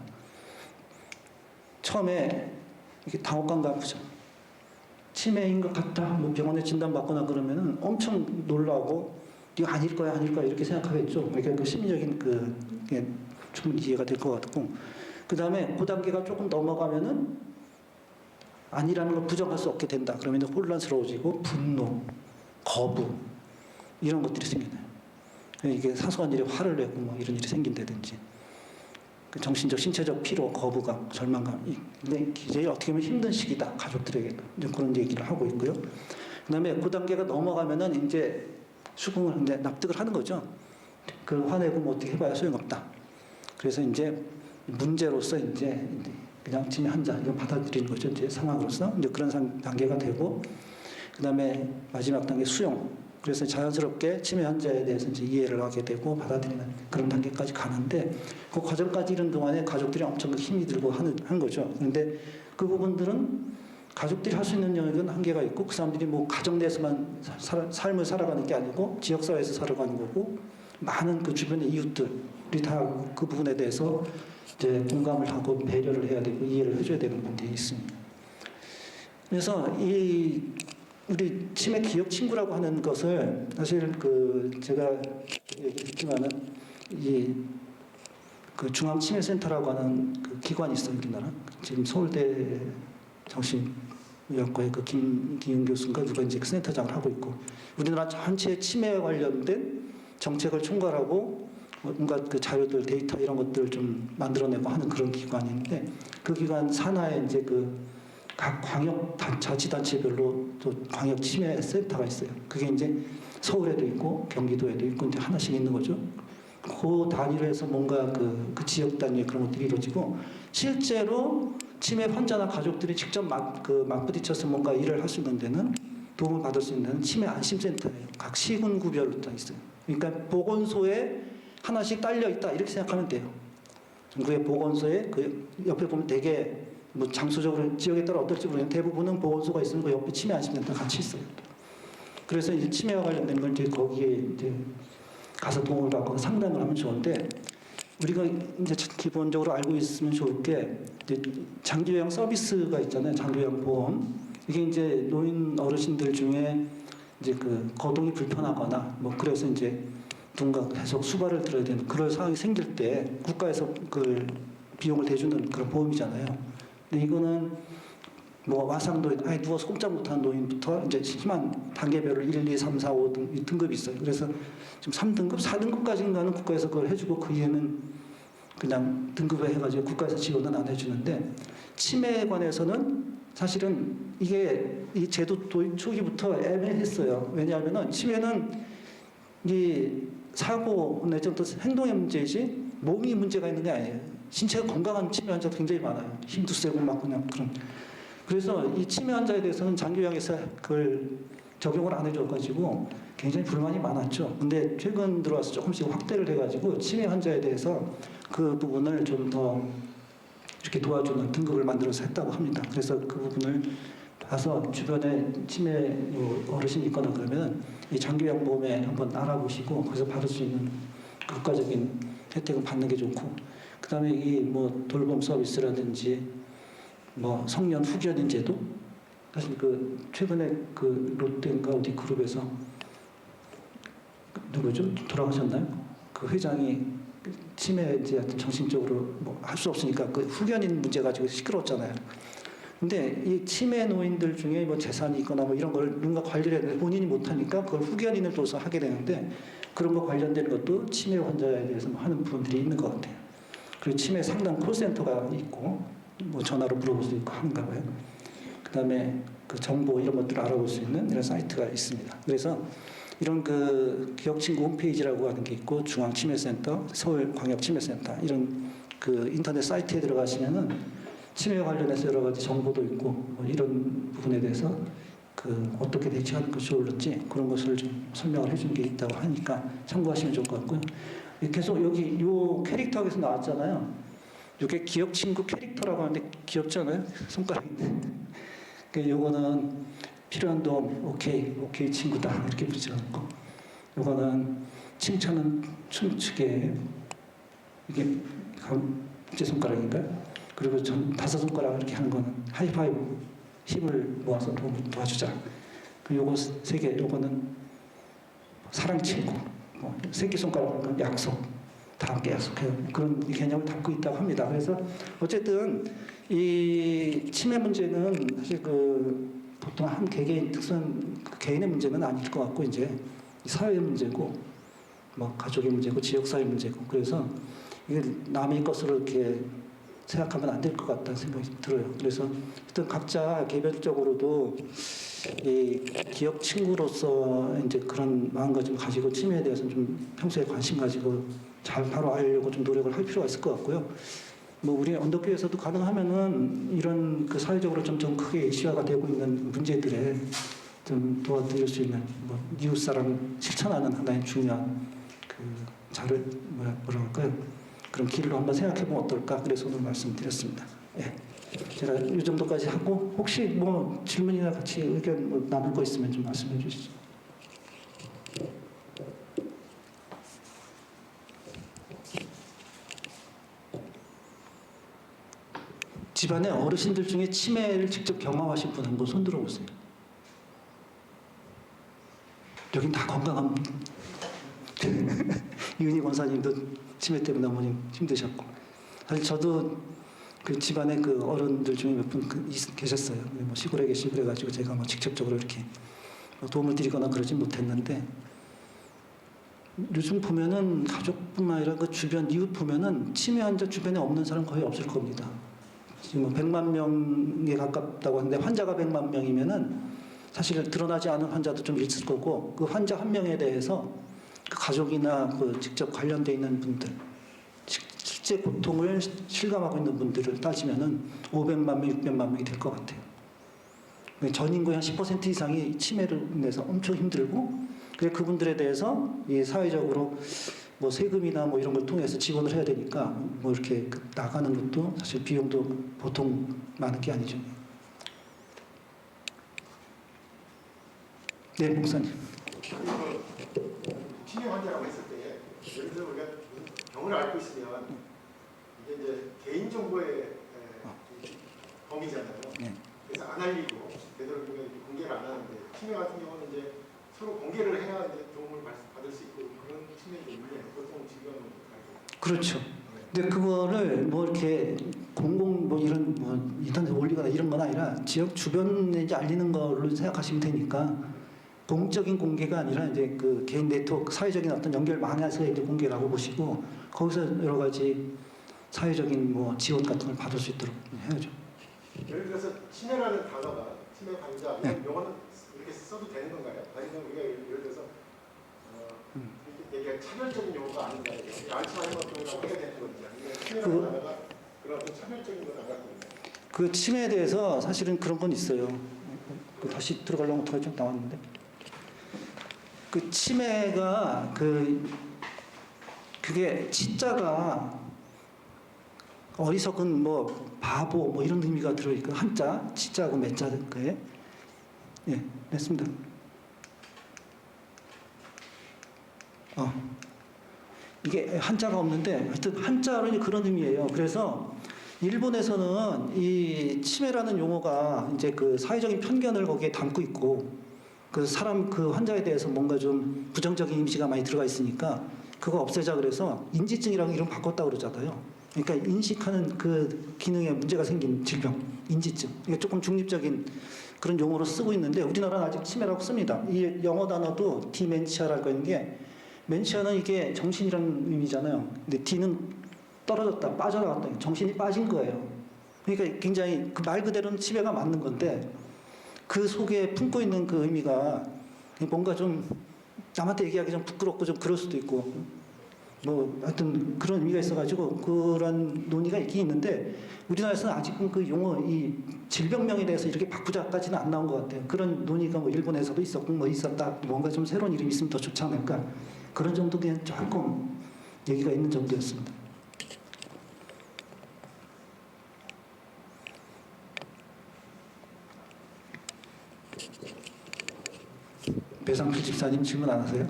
처음에 이게 당혹감과 아프죠. 치매인 것 같다. 뭐 병원에 진단받거나 그러면은 엄청 놀라고 이거 아닐 거야 이렇게 생각하겠죠. 그러니까 그 심리적인 그게 좀 이해가 될 것 같고, 그 다음에 그 단계가 조금 넘어가면은 아니라는 걸 부정할 수 없게 된다. 그러면 혼란스러워지고 분노, 거부 이런 것들이 생겨나요. 이게 사소한 일에 화를 내고 뭐 이런 일이 생긴다든지, 그 정신적, 신체적 피로, 거부감, 절망감. 근데 이제 어떻게 보면 힘든 시기다. 가족들에게 그런 얘기를 하고 있고요. 그다음에 그 단계가 넘어가면은 이제 수긍을 이제 납득을 하는 거죠. 그 화내고 뭐 어떻게 해봐야 소용없다. 그래서 이제 문제로서 이제 그냥 치매 환자 이걸 받아들이는 거죠. 이제 상황으로서 이제 그런 단계가 되고, 그다음에 마지막 단계 수용. 그래서 자연스럽게 치매 환자에 대해서 이제 이해를 하게 되고 받아들이는 그런 단계까지 가는데, 그 과정까지 이런 동안에 가족들이 엄청 힘이 들고 한 거죠. 그런데 그 부분들은 가족들이 할 수 있는 영역은 한계가 있고, 그 사람들이 뭐 가정 내에서만 삶을 살아가는 게 아니고 지역사회에서 살아가는 거고, 많은 그 주변의 이웃들이 다 그 부분에 대해서 이제 공감을 하고 배려를 해야 되고 이해를 해줘야 되는 부분이 있습니다. 그래서 이 우리 치매 기억 친구라고 하는 것을 사실 그 제가 얘기했지만은 이 그 중앙치매센터라고 하는 그 기관이 있어요. 우리나라 지금 서울대 정신의학과의 그 김기윤 교수인가 누가 이제 그 센터장을 하고 있고, 우리나라 전체 치매에 관련된 정책을 총괄하고 뭔가 그 자료들, 데이터 이런 것들을 좀 만들어내고 하는 그런 기관인데, 그 기관 산하에 이제 그 각 광역 자치단체별로 또 광역 치매 센터가 있어요. 그게 이제 서울에도 있고 경기도에도 있고 이제 하나씩 있는 거죠. 그 단위로 해서 뭔가 그 지역 단위의 그런 것들이 이루어지고, 실제로 치매 환자나 가족들이 직접 맞부딪혀서 뭔가 일을 할 수 있는 데는, 도움을 받을 수 있는 데는 치매 안심센터예요. 각 시군구별로 다 있어요. 그러니까 보건소에 하나씩 딸려 있다 이렇게 생각하면 돼요. 전국의 보건소에 그 옆에 보면 되게 뭐 장소적으로 지역에 따라 어떨지 모르겠는데 대부분은 보건소가 있으면 그 옆에 치매 안심센터 같이 있어요. 그래서 이제 치매와 관련된 걸 이제 거기에 이제 가서 도움을 받고 상담을 하면 좋은데, 우리가 이제 기본적으로 알고 있으면 좋을 게 이제 장기요양 서비스가 있잖아요. 장기요양 보험. 이게 이제 노인 어르신들 중에 이제 그 거동이 불편하거나 뭐 그래서 이제 누군가 계속 수발을 들어야 되는 그런 상황이 생길 때 국가에서 그 비용을 대주는 그런 보험이잖아요. 근데 이거는 뭐 와상노인, 아예 누워서 꼼짝 못하는 노인부터 이제 심한 단계별로 1, 2, 3, 4, 5 등급이 있어요. 그래서 지금 3등급, 4등급까지인가는 국가에서 그걸 해주고 그 이후에는 그냥 등급에 해가지고 국가에서 지원은 안 해주는데, 치매에 관해서는 사실은 이게 이 제도 도입 초기부터 애매했어요. 왜냐하면은 치매는 이 사고 내지 어떤 행동의 문제이지 몸이 문제가 있는 게 아니에요. 신체가 건강한 치매 환자도 굉장히 많아요. 힘도 세고 막 그냥 그런. 그래서 이 치매 환자에 대해서는 장기요양에서 그걸 적용을 안 해줘가지고 굉장히 불만이 많았죠. 근데 최근 들어와서 조금씩 확대를 해가지고 치매 환자에 대해서 그 부분을 좀 더 이렇게 도와주는 등급을 만들어서 했다고 합니다. 그래서 그 부분을 봐서 주변에 치매 어르신이 있거나 그러면 이 장기요양보험에 한번 알아보시고 거기서 받을 수 있는 국가적인 혜택을 받는 게 좋고, 그 다음에 이 뭐 돌봄 서비스라든지 뭐 성년 후견인 제도, 사실 그 최근에 그 롯데인가 어디 그룹에서 누구죠? 돌아가셨나요? 그 회장이 치매 이제 정신적으로 뭐 할 수 없으니까 그 후견인 문제 가지고 시끄러웠잖아요. 근데 이 치매 노인들 중에 뭐 재산이 있거나 뭐 이런 걸 누군가 관리를 해야 본인이 못하니까 그걸 후견인을 둬서 하게 되는데, 그런 거 관련된 것도 치매 환자에 대해서 뭐 하는 부분들이 있는 것 같아요. 그리고 치매 상담 콜센터가 있고 뭐 전화로 물어볼 수 있고 한가 봐요. 그다음에 그 정보 이런 것들을 알아볼 수 있는 이런 사이트가 있습니다. 그래서 이런 그 기억친구 홈페이지라고 하는 게 있고, 중앙치매센터, 서울광역치매센터 이런 그 인터넷 사이트에 들어가시면은 치매 관련해서 여러 가지 정보도 있고 뭐 이런 부분에 대해서 그 어떻게 대처하는 것이 좋을지 그런 것을 좀 설명을 해준 게 있다고 하니까 참고하시면 좋을 것 같고요. 계속 여기 요 캐릭터에서 나왔잖아요. 이게 기억친구 캐릭터라고 하는데 귀엽잖아요. 손가락인데. 요거는 필요한 도움 오케이 친구다 이렇게 붙여놓고 요거는 칭찬은 춤추게 이게 제 손가락인가요? 그리고 전 5손가락 이렇게 하는 거는 하이파이브 힘을 모아서 도와주자. 그리고 요거 3개 요거는 사랑 친구 새끼손가락은 약속 다 함께 약속해요. 그런 개념을 담고 있다고 합니다. 그래서 어쨌든 이 치매 문제는 사실 보통 한 개개인 특수한 개인의 문제는 아닐 것 같고 이제 사회의 문제고 뭐 가족의 문제고 지역사회 문제고 그래서 이게 남의 것으로 이렇게 생각하면 안 될 것 같다는 생각이 들어요. 그래서 일단 각자 개별적으로도 이 기업 친구로서 이제 그런 마음가짐을 가지고 치매에 대해서 좀 평소에 관심 가지고 잘 바로 알려고 좀 노력을 할 필요가 있을 것 같고요. 뭐 우리 언덕교에서도 가능하면은 이런 사회적으로 좀 크게 이슈화가 되고 있는 문제들에 좀 도와드릴 수 있는 뭐 이웃사랑 실천하는 하나의 중요한 뭐라 할까요? 그런 길로 한번 생각해보면 어떨까? 그래서 오늘 말씀드렸습니다. 예. 제가 이 정도까지 하고 혹시 뭐 질문이나 같이 의견 뭐 나눌 거 있으면 좀 말씀해 주시죠. 집안에 어르신들 중에 치매를 직접 경험하신 분 한번 손 들어보세요. 여긴 다 건강한 이은희 권사님도 치매 때문에 어머님 힘드셨고 사실 저도 그 집안에 어른들 중에 몇 분 계셨어요. 뭐 시골에 계시고 그래가지고 제가 뭐 직접적으로 이렇게 도움을 드리거나 그러진 못했는데 요즘 보면은 가족뿐만 아니라 그 주변 이웃 보면은 치매 환자 주변에 없는 사람 거의 없을 겁니다. 지금 뭐 100만 명에 가깝다고 하는데 환자가 100만 명이면은 사실 드러나지 않은 환자도 좀 있을 거고 그 환자 한 명에 대해서 그 가족이나 직접 관련돼 있는 분들 실제 고통을 실감하고 있는 분들을 따지면은 500만 명, 600만 명이 될 것 같아요. 전 인구의 한 10% 이상이 치매로 인해서 엄청 힘들고 그래서 그분들에 대해서 이 사회적으로 뭐 세금이나 뭐 이런 걸 통해서 지원을 해야 되니까 뭐 이렇게 나가는 것도 사실 비용도 보통 많은 게 아니죠. 네, 목사님. 치매 환자라고 했을 때 예를 들어 우리가 병을 앓고 있으면 이게 이제 개인 정보의 범위잖아요. 네. 그래서 안 알리고 되도록이면 공개를 안 하는데 치매 같은 경우는 이제 서로 공개를 해야 이제 도움을 받을 수 있고 그런 측면이 있는데 보통 지금은 그렇죠. 근데 그거를 뭐 이렇게 공공 뭐 이런 뭐 인터넷에 올리거나 이런 건 아니라 지역 주변에 이제 알리는 걸로 생각하시면 되니까 공적인 공개가 아니라 이제 그 개인 네트워크 사회적인 어떤 연결망에서 이제 공개라고 보시고 거기서 여러 가지 사회적인 뭐 지원 같은 걸 받을 수 있도록 해야죠. 예를 들어서 치매라는 단어가 치매 환자 네. 이런 용어는 이렇게 써도 되는 건가요? 아니면 우리가 예를 들어서 이게 차별적인 용어가 아닌가? 알츠하이머 병이라고 해야 되는 건지 아니면 치매라는 단어가 그런 어떤 차별적인 건 안 갖고 있나요? 그 치매에 대해서 사실은 그런 건 있어요. 다시 들어가려면 어떡하지? 좀 나왔는데. 그 치매가 그게 치자가 어리석은 뭐 바보 뭐 이런 의미가 들어있고 한자 치자하고 매자 거에 예 됐습니다. 이게 한자가 없는데 하여튼 한자로는 그런 의미예요. 그래서 일본에서는 이 치매라는 용어가 이제 그 사회적인 편견을 거기에 담고 있고 그 환자에 대해서 뭔가 좀 부정적인 이미지가 많이 들어가 있으니까 그거 없애자 그래서 인지증이라는 이름 바꿨다고 그러잖아요. 그러니까 인식하는 그 기능에 문제가 생긴 질병, 인지증. 이게 조금 중립적인 그런 용어로 쓰고 있는데 우리나라는 아직 치매라고 씁니다. 이 영어 단어도 디멘치아라고 하는 게 멘치아는 이게 정신이라는 의미잖아요. 근데 D는 떨어졌다, 빠져나갔다, 정신이 빠진 거예요. 그러니까 굉장히 그 말 그대로는 치매가 맞는 건데 그 속에 품고 있는 그 의미가 뭔가 좀 남한테 얘기하기 좀 부끄럽고 좀 그럴 수도 있고 뭐 하여튼 그런 의미가 있어가지고 그런 논의가 있긴 있는데 우리나라에서는 아직은 그 용어 이 질병명에 대해서 이렇게 바꾸자까지는 안 나온 것 같아요. 그런 논의가 뭐 일본에서도 있었고 뭐 있었다 뭔가 좀 새로운 이름이 있으면 더 좋지 않을까 그런 정도 그냥 조금 얘기가 있는 정도였습니다. 배상필 집사님 질문 안 하세요?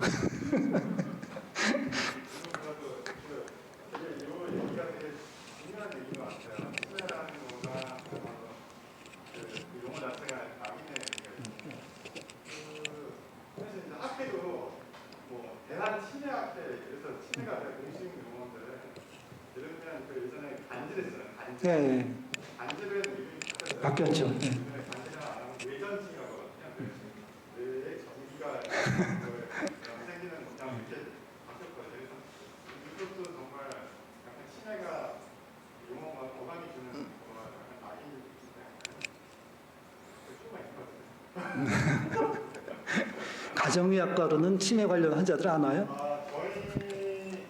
네, 바뀌었죠. 네. 가정의학과로는 치매 관련 환자들 안 와요? 저희 사실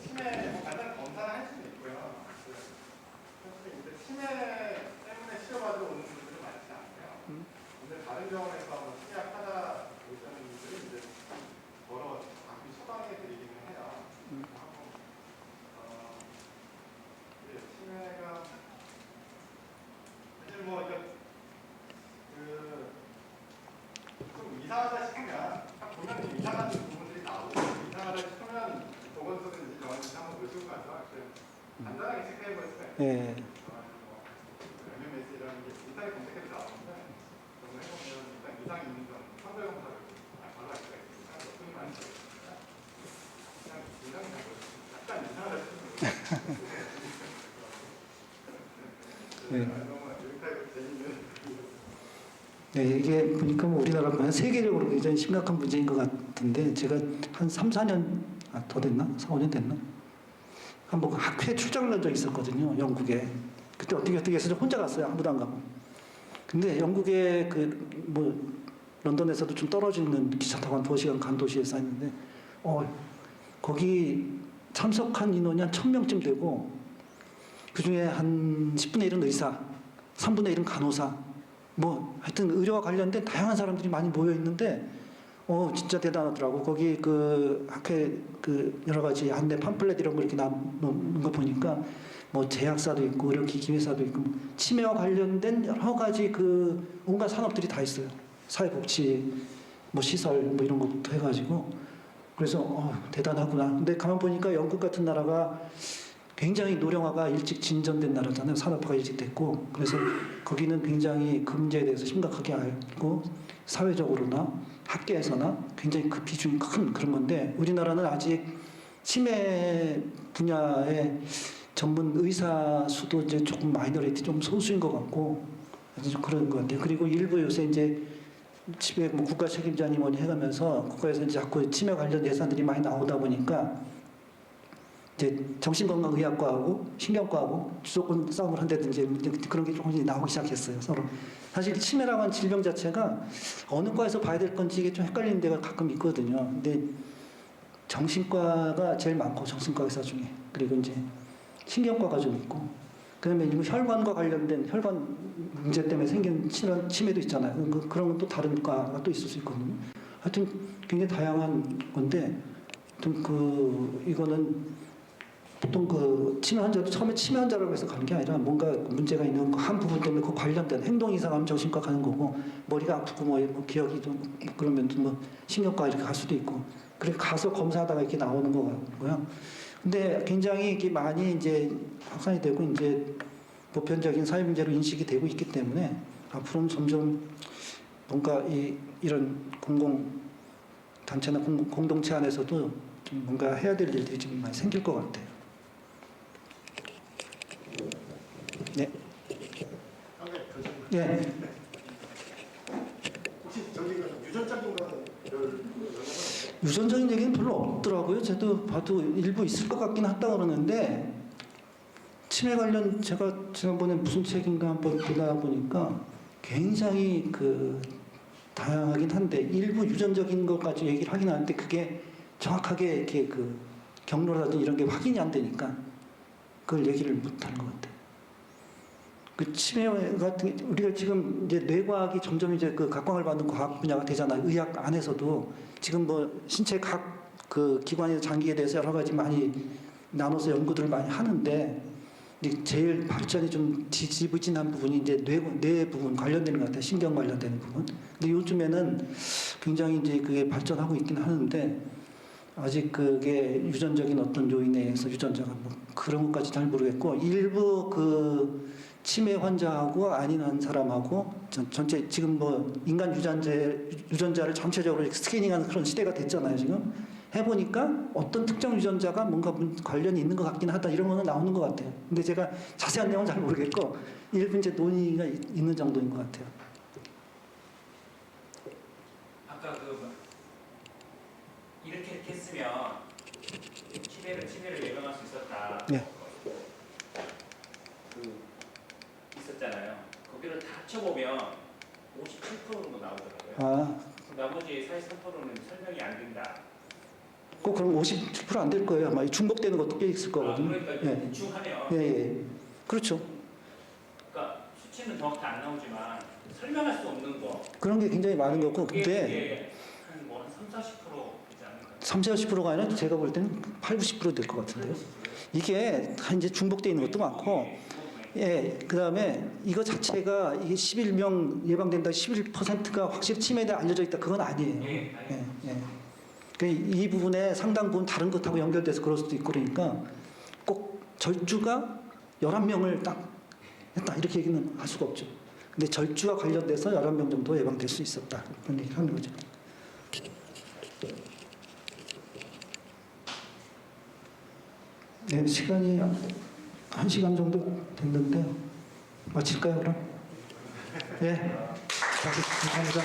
치매 간단 검사를 할 수는 있고요. 사실 이제 치매 때문에 치료받으러 오는 분들은 많지 않고요. 근데 다른 병원에서 뭐 치약 하다 오시는 분들은 이제 여러 장기 처방해 드리기는 해요. 하고 치매가 사실 뭐 이제 좀 이상하다 싶으면 보면 이상한 부분들이 나오고 이상하다 싶으면 보건소든지 병원에서 한번 모시고 가서 간단하게 체크해 볼 수가 있어요. 네. MMS라는 게 인터넷 검색해도 나오는데 그런 거 해보면 일단 이상이 있는 건 성별 검사를 바로 할 수가 있으니까 어떤 많이 있으니까 그냥 이상이 약간 이상하다 싶으면 너무 여기까지 재밌는 네, 이게 보니까 뭐 우리나라 보면 세계적으로 굉장히 심각한 문제인 것 같은데 제가 한 3, 4년 더 됐나? 4, 5년 됐나? 한번 학회 출장을 간 적이 있었거든요. 영국에. 그때 어떻게 해서 혼자 갔어요. 아무도 안 가고. 근데 영국에 뭐 런던에서도 좀 떨어져 있는 기차 타고 한 2시간 간 도시에 쌓였는데 거기 참석한 인원이 한 1000명쯤 되고 그중에 한 10분의 1은 의사, 3분의 1은 간호사 뭐 하여튼 의료와 관련된 다양한 사람들이 많이 모여 있는데 진짜 대단하더라고. 거기 그 학회 그 여러 가지 안내 팜플렛 이런 거 이렇게 나오는 거 보니까 뭐 제약사도 있고 의료기기 회사도 있고 치매와 관련된 여러 가지 그 온갖 산업들이 다 있어요. 사회복지 뭐 시설 뭐 이런 것부터 해가지고 그래서 대단하구나. 근데 가만 보니까 영국 같은 나라가 굉장히 노령화가 일찍 진전된 나라잖아요. 산업화가 일찍 됐고 그래서 거기는 굉장히 그 문제에 대해서 심각하게 알고 사회적으로나 학계에서나 굉장히 그 비중이 큰 그런 건데 우리나라는 아직 치매 분야의 전문 의사 수도 이제 조금 마이너리티 좀 소수인 것 같고 좀 그런 것 같아요. 그리고 일부 요새 이제 치매 뭐 국가 책임자님 뭐니 해가면서 국가에서 이제 자꾸 치매 관련 예산들이 많이 나오다 보니까 이제 정신건강의학과하고 신경과하고 주도권 싸움을 한다든지 그런 게 조금씩 나오기 시작했어요. 서로. 사실 치매라고 하는 질병 자체가 어느 과에서 봐야 될 건지 이게 좀 헷갈리는 데가 가끔 있거든요. 근데 정신과가 제일 많고 정신과 의사 중에 그리고 이제 신경과가 좀 있고 그다음에 이거 혈관과 관련된 혈관 문제 때문에 생긴 치매도 있잖아요. 그런 건 또 다른 과가 또 있을 수 있거든요. 하여튼 굉장히 다양한 건데 좀 이거는 보통 그 치매 환자도 처음에 치매 환자라고 해서 가는 게 아니라 뭔가 문제가 있는 한 부분 때문에 그 관련된 행동 이상하면 정신과 가는 거고 머리가 아프고 뭐 기억이 좀 그러면 뭐 신경과 이렇게 갈 수도 있고 그렇게 가서 검사하다가 이렇게 나오는 거 같고요. 근데 굉장히 이게 많이 이제 확산이 되고 이제 보편적인 사회 문제로 인식이 되고 있기 때문에 앞으로는 점점 뭔가 이런 공공 단체나 공동체 안에서도 좀 뭔가 해야 될 일들이 좀 많이 생길 것 같아요. 네. 네. 혹시 저기가 유전적인 거는 유전적인 얘기는 별로 없더라고요. 저도 봐도 일부 있을 것 같긴 하다 그러는데 치매 관련 제가 지난번에 무슨 책인가 한번 보다 보니까 굉장히 다양하긴 한데 일부 유전적인 것까지 얘기를 하긴 하는데 그게 정확하게 이렇게 경로라든지 이런 게 확인이 안 되니까 그걸 얘기를 못 하는 것 같아요. 그 치매 같은 게 우리가 지금 이제 뇌과학이 점점 이제 각광을 받는 과학 분야가 되잖아요. 의학 안에서도 지금 뭐 신체 각 기관의 장기에 대해서 여러 가지 많이 나눠서 연구들을 많이 하는데 근데 제일 발전이 좀 지지부진한 부분이 이제 뇌 부분 관련되는 것 같아요. 신경 관련되는 부분. 근데 요즘에는 굉장히 이제 그게 발전하고 있긴 하는데 아직 그게 유전적인 어떤 요인에 의해서 유전자가 뭐 그런 것까지 잘 모르겠고 일부 그 치매 환자하고 아닌 한 사람하고 전체 지금 뭐 인간 유전자를 전체적으로 스캐닝하는 그런 시대가 됐잖아요. 지금 해보니까 어떤 특정 유전자가 뭔가 관련이 있는 것 같긴 하다 이런 거는 나오는 것 같아요. 근데 제가 자세한 내용은 잘 모르겠고 일부 이제 논의가 있는 정도인 것 같아요. 아까 이렇게 했으면 치매를 예방할 수 있었다. 네. 있었잖아요. 거기를 다 합쳐보면 57% 정도 나오더라고요. 아, 나머지 43%는 설명이 안 된다. 꼭 그럼 57%안 될 거예요. 아마 중복되는 것도 꽤 있을 거거든요. 그러니까 예. 대충 하면 예. 그렇죠. 그러니까 수치는 정확히 안 나오지만 설명할 수 없는 거. 그런 게 굉장히 많은 거고 그게 근데 한 3, 40% 되지 않을까? 30, 40%가 아니라 제가 볼 때는 8, 90% 될 것 같은데요. 이게 다 이제 중복되어 있는 것도 많고 예, 그 다음에 이거 자체가 이게 11명 예방된다 11%가 확실히 치매에 대해 알려져 있다 그건 아니에요. 예, 예. 이 부분에 상당 부분 다른 것하고 연결돼서 그럴 수도 있고 그러니까 꼭 절주가 11명을 딱 했다 이렇게 얘기는 할 수가 없죠. 근데 절주와 관련돼서 11명 정도 예방될 수 있었다 그런 얘기 하는 거죠. 네, 시간이 1시간 정도 됐는데요. 마칠까요, 그럼? 예. 감사합니다.